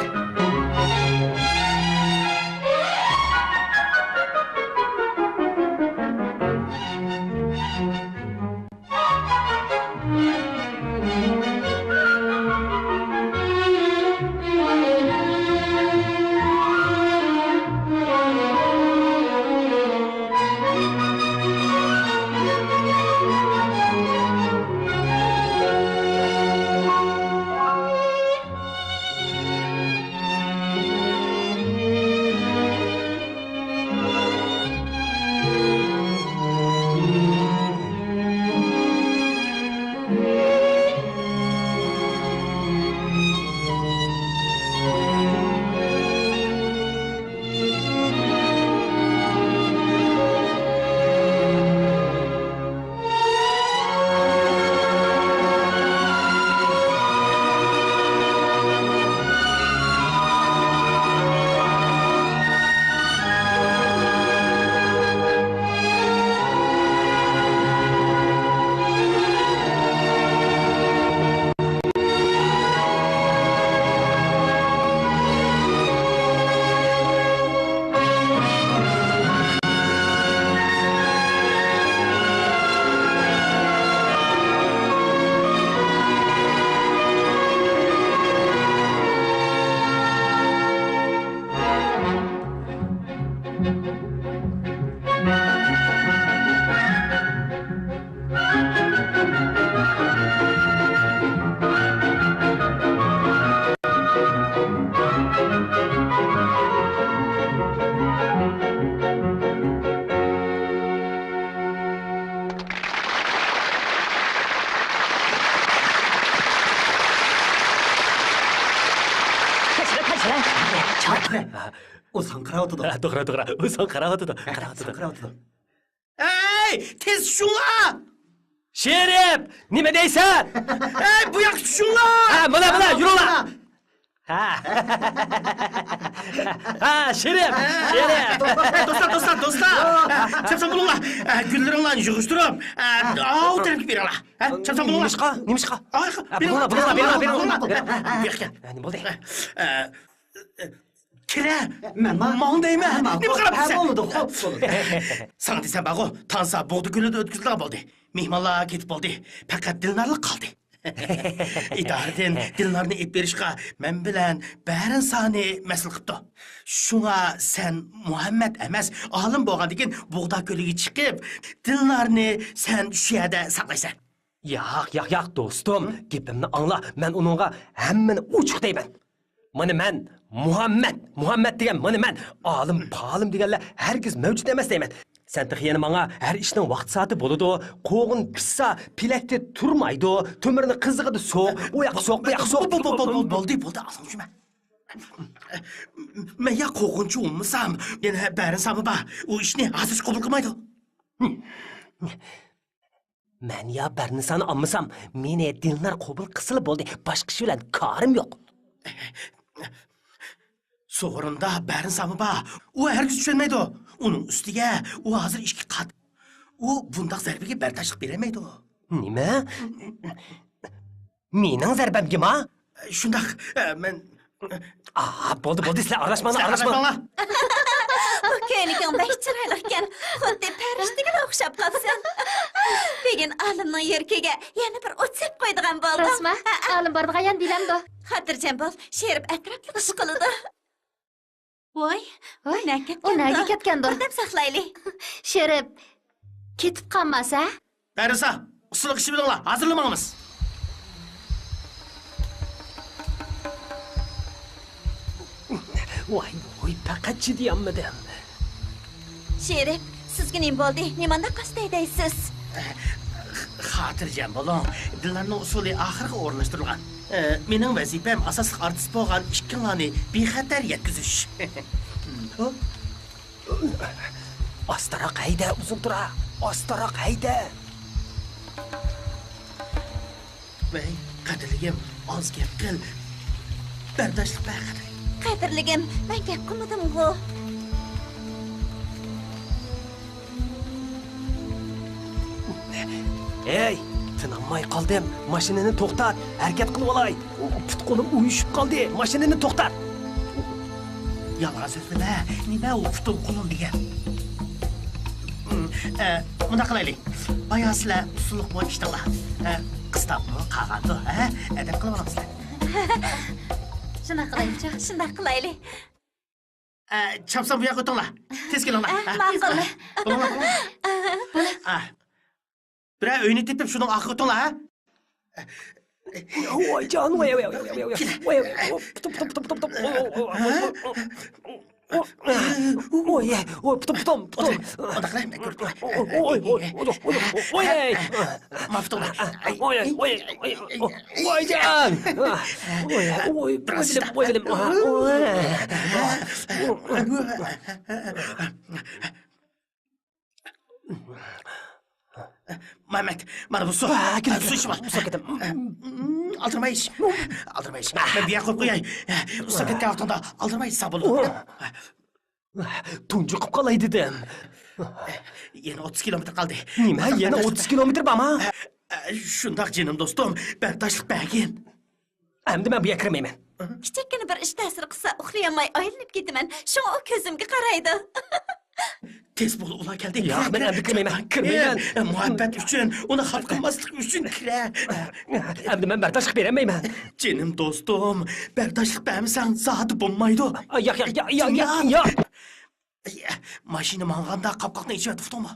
Usan qaravatdı. To'g'ri. O'zim qaravotdi. Ey, tez shunga! Sherif, nima deysan? Ey, bu yoqqa tushinglar! Ha, mana, yuringlar. Ha, Sherif. Do'stlar. Chapsan bo'linglar. Gullaringlarni yig'ishtirib, o'tirib beringlar. Chapsan bo'linglar. Nimishqa? Beringlar. Bu yoqqa. Nima bo'ldi? Kira, man deyman. Nima qarabsan? Sana desam bag'o, tansa bog'da kunida o'tkazilgan bo'ldi. Mehmonlar ketib bo'ldi. Faqat Dilnorlik qoldi. İdaredan Dilnorni ep berishga men bilan barin sani mas'ul qilibdi. Shunga sen Muhammad emas, olim bo'lgandan bog'da ko'liga chiqib, Dilnorni sen shu yerda saqlaysan. Yo'q, do'stim, gapimni angla. Men uningga hammani ochiq deyman. Mana men Muhammad degan mana men olim, polim deganlar hargiz mavjud emas deyman. Sen yana menga har ishning vaqt soati bo'ladi. Qo'g'in pissa, pilakda turmaydi. To'mirni qizig'ida so'q, u yoq so'q, bu yoq so'q. Bo'ldi, asan shuma. Men ya qo'g'inchi bo'lmasam, yana barin sami bor. U ishni hozir qabul qilmaydi. Men ya barini sani olmasam, meni Dilnor qabul qilsa bo'ldi. Boshqa ish bilan ko'rim yo'q. So'g'rinda barin sami bor. U hargiz tushunmaydi. Uning ustiga u hozir ishga qat. U bundaq zarbaga bardoshlik bermaydi. Nima? Mening zarbamgami? Shundaq, men bo'ldi, sizlar aralashmanglar. Bu ko'yliging bek chiroyli ekan. Xuddi farishtaga o'xshab qolsan. Begin olimning yurkiga yana bir o't sep qo'ydigan bo'ldim. Rasma, olim bordigan dilamdi. Xotirjam bo'l, Sherif atrofli ish qiladi. Voy, Voy, nega ketgandi? u nega ketgandi? Birdam saqlayli. Sherif, ketib qolmasa? Bәріса, ұсылық іші біліңла, hazırlamağımız. Voy, faqat chidayolmadim. Sherif, sizga nima bo'ldi? Nimanda qasdaydaysiz? Xatircem bolong, dillarning usuli oxirgi o'rnashtirilgan. Mening vazifam asosli artist bo'lgan ikkinlarni bexatar yetkazish. Ostaroq hayda, uzun tura. Ostaroq hayda. Vay, qadrligim, oz gap qil. Bardoshlik baqir. Qadrligim, men gap qilmadim-ku. Ey, tinolmay qoldim. Mashinani to'xtat. Harakat qilib olay. Put qo'lim uyushib qoldi. Mashinani to'xtat. Yalg'on so'zlama. Nima u putum qo'lim degan? Bunda qilaylik. Bayo sizlar usulliq bo'yicha ishtinglar. Qistabmi, qag'andi, ha? Adab qilib olamsizlar. Shunday qilaylik-chi. Shunday qilaylik. Chapsa bu yoqqa o'tinglar. Tez kelinglar. Ma'qul. Birer öğünü tepip şunun akı o'tinglar, ha? Voy jon, voy. Putum. Odaqlayım da ko'rib qo'y. Maftum. Voy jon. Mehmet, bana bu su. Su içme. Su ketim. Aldırma iş. Ben bir yer koyup koyayım. Su ketken altında aldırma iş sabunu. Tuncuqib qolay dedim. Yine 30 kilometre kaldı. Nima, yana 30 kilometr bormi? Shundoq jinim do'stim, bardoshlik bergin. Endi men bu yerga kirmayman. Kichikgina bir ish ta'sir qilsa uxlayolmay aylanib ketaman. Shunga u ko'zimga qaraydi. Tez bul, ular geldi. Yo'q, men endi kirmayman. Muhabbet üçün, onu xalq qilmaslik üçün kira. Endi men bardoshlik berolmayman. Jinim do'stim, bardoshlik bermasang zoti bo'lmaydi. Yo'q. Mashina manganda qopqoqni ichib yotibdimi?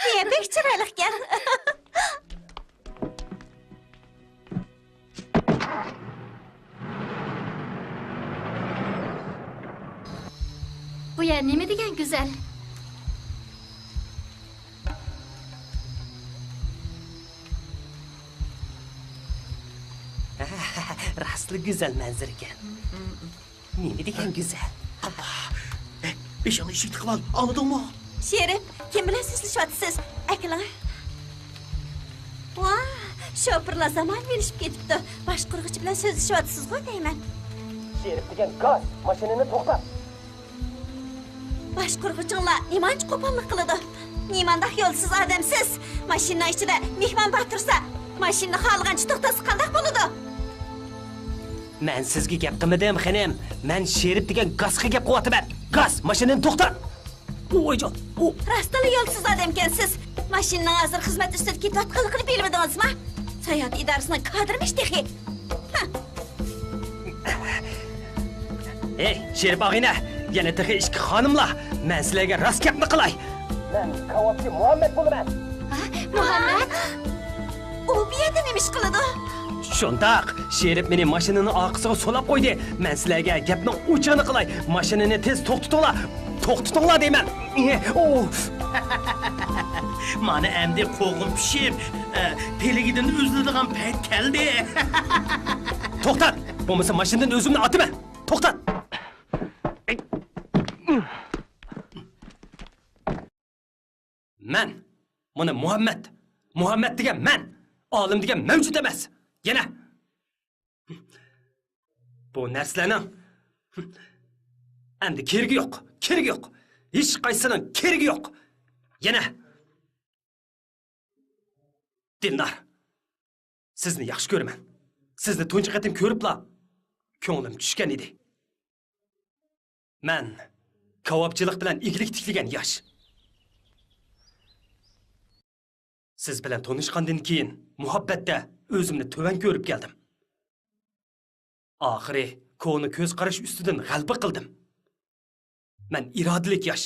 Niye pek chiroyli ekan. Bu yer nima degan go'zal? Rastlı güzel manzara ekan. Nima degan go'zal? Beshani eshik tiqib ol, anladingmi? Sherif, kim bilan so'zlashyapsiz? Akalar. Voy, shopirlar zamon berishib ketibdi. Boshqurg'ich bilan so'zlashyapsiz-ku deyman. Sherif degan gaz, mashinani to'xtat. Boshqurg'ichinglar nimancha qo'pollik qiladi. Nimanda yo'lsiz odamsiz. Mashina ichida mehmon bor tursa, mashinani xohlagancha to'xtatsa qanday bo'ladi? Men sizga gap qilmadim, xonim. Men Sherif degan gazga gap qilyapman. Gaz, mashinani to'xtat. Voyjon. Rastali yo'lsiz odam ekansiz. Mashinaning hozir xizmat ustida ketayotganligini bilmadingizmi? Sayohat idorasining kadrimish texi. Ey, Sherif og'ayna, yana texi ishki xonimlar. Men sizlarga rost gapni qilay. Men kavobchi Muhammad bo'laman. Muhammad? U bu yerda nima ish qiladi? Shundaq, Sherif meni mashinani orqasiga solab qo'ydi. Men sizlarga gapni o'chig'ini qilay. Mashinani tez to'xtatinglar. To'xtatinglar deyman. Mana endi qo'g'im pishib, peligidan uziladigan payt keldi. To'xtat. Bo'lmasa mashinadan o'zimni otaman. To'xtat. Men mana Muhammad degan men, olim degan mavjud emas. Yana bu narsalarning endi keragi yo'q. Hech qaysinin keragi yo'q. Yana Dilnar, sizni yaxshi ko'raman. Sizni tunji qatim ko'ribla ko'nglim tushgan edi. Men kavobchilik bilan iglik tikligan yosh. Siz bilan tanishgandan keyin muhabbatda o'zimni to'van ko'rib keldim. Oxiri ko'ni ko'z qarash ustidan g'alaba qildim. Men irodalik yosh.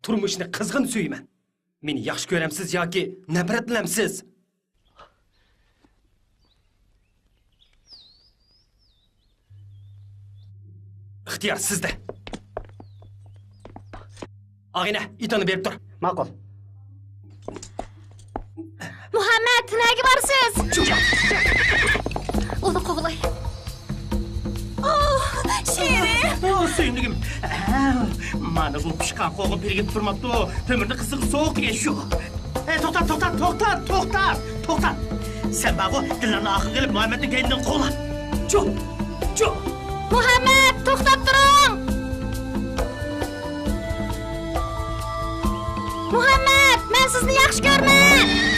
Turmushni qizg'in suyman. Meni yaxshi ko'ramsiz yoki nafratlanamsiz? İxtiyor sizde. Ağina, itoni berib tur. Ma'qul. Muhammad, nega borsiz? Uni quvlay. Suyumligim. Mana bu pishqan qo'g'im birgib turmabdi. Temirni qizig'i sovuq degan shu. To'xtat. Sen ba'g'u dillarni oxirga kelib Muhammadni keynidan qo'la. Chu. Muhammad, to'xtab turing. Muhammad, men sizni yaxshi ko'raman.